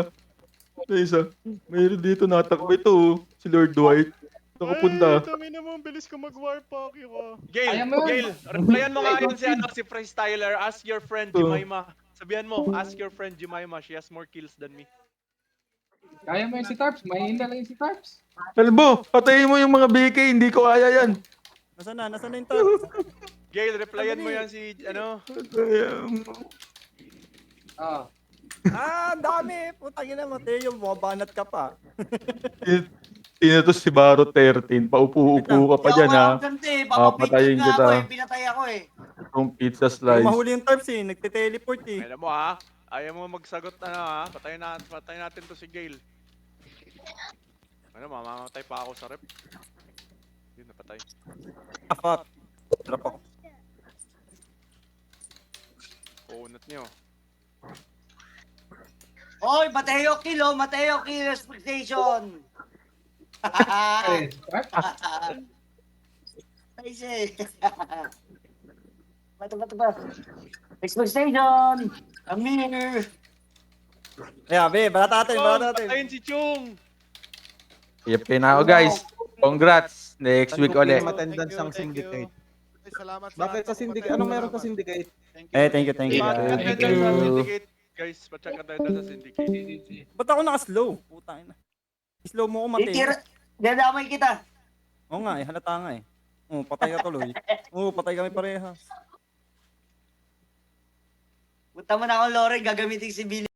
Na isa. Mayroon dito natakbo ito. Si Lord Dwight. Nakapunta. Tangina mo, ang bilis ko mag-warp pack ko. Ayaw Gail, mo yun. Gail, replyan mo nga yun si, si Freestyler. Ask your friend Jemima. Sabihan mo, ask your friend Jemima. She has more kills than me. Kaya mo yung si Tarps, mahina lang yung si Tarps. Kalbo, patayin mo yung mga BK. Hindi ko kaya yan. Nasaan na? Nasaan na yung top? Gail, replyan mo yan si, ano? Ah. Ah, ang dami. Putang ina, Mateo. Bumabanat ka pa. Tinatos si Baro 13. Paupo-upo ka pa dyan ha. Papatayin kita. Pinatay ako eh. Yung pizza Yung slice. mahuli yung Tarps eh. Nagte-teleport eh. Alam mo ha, ayaw mo magsagot ha. Patayin natin to si Gail. Ano, mamamatay pa ako sa rep. Yun, napatay. Ah, fuck. Drop ako. Uunat nyo. Oy, Mateo kill expectation. Eh, Tarps? Nice eh. Bato. Expectation. Amir. Yeah, be, balata natin. Patayin si Chung! Iyapin na ako guys. Congrats. Next week ulit. Attendance ang syndicate. Ay, salamat Bakit sa syndicate? Anong meron sa syndicate? Eh, thank you. Attendance sa syndicate. Guys, pacheck attendance sa syndicate. Ba't ako naka-slow? Putang ina. Slow mo ko, Mateo. Dadamay kita. Oo nga eh, halata nga eh. Oo, patay ka tuloy. Oo, patay kami parehas. Punta mo na ako, Loren. Gagamitin si Billy.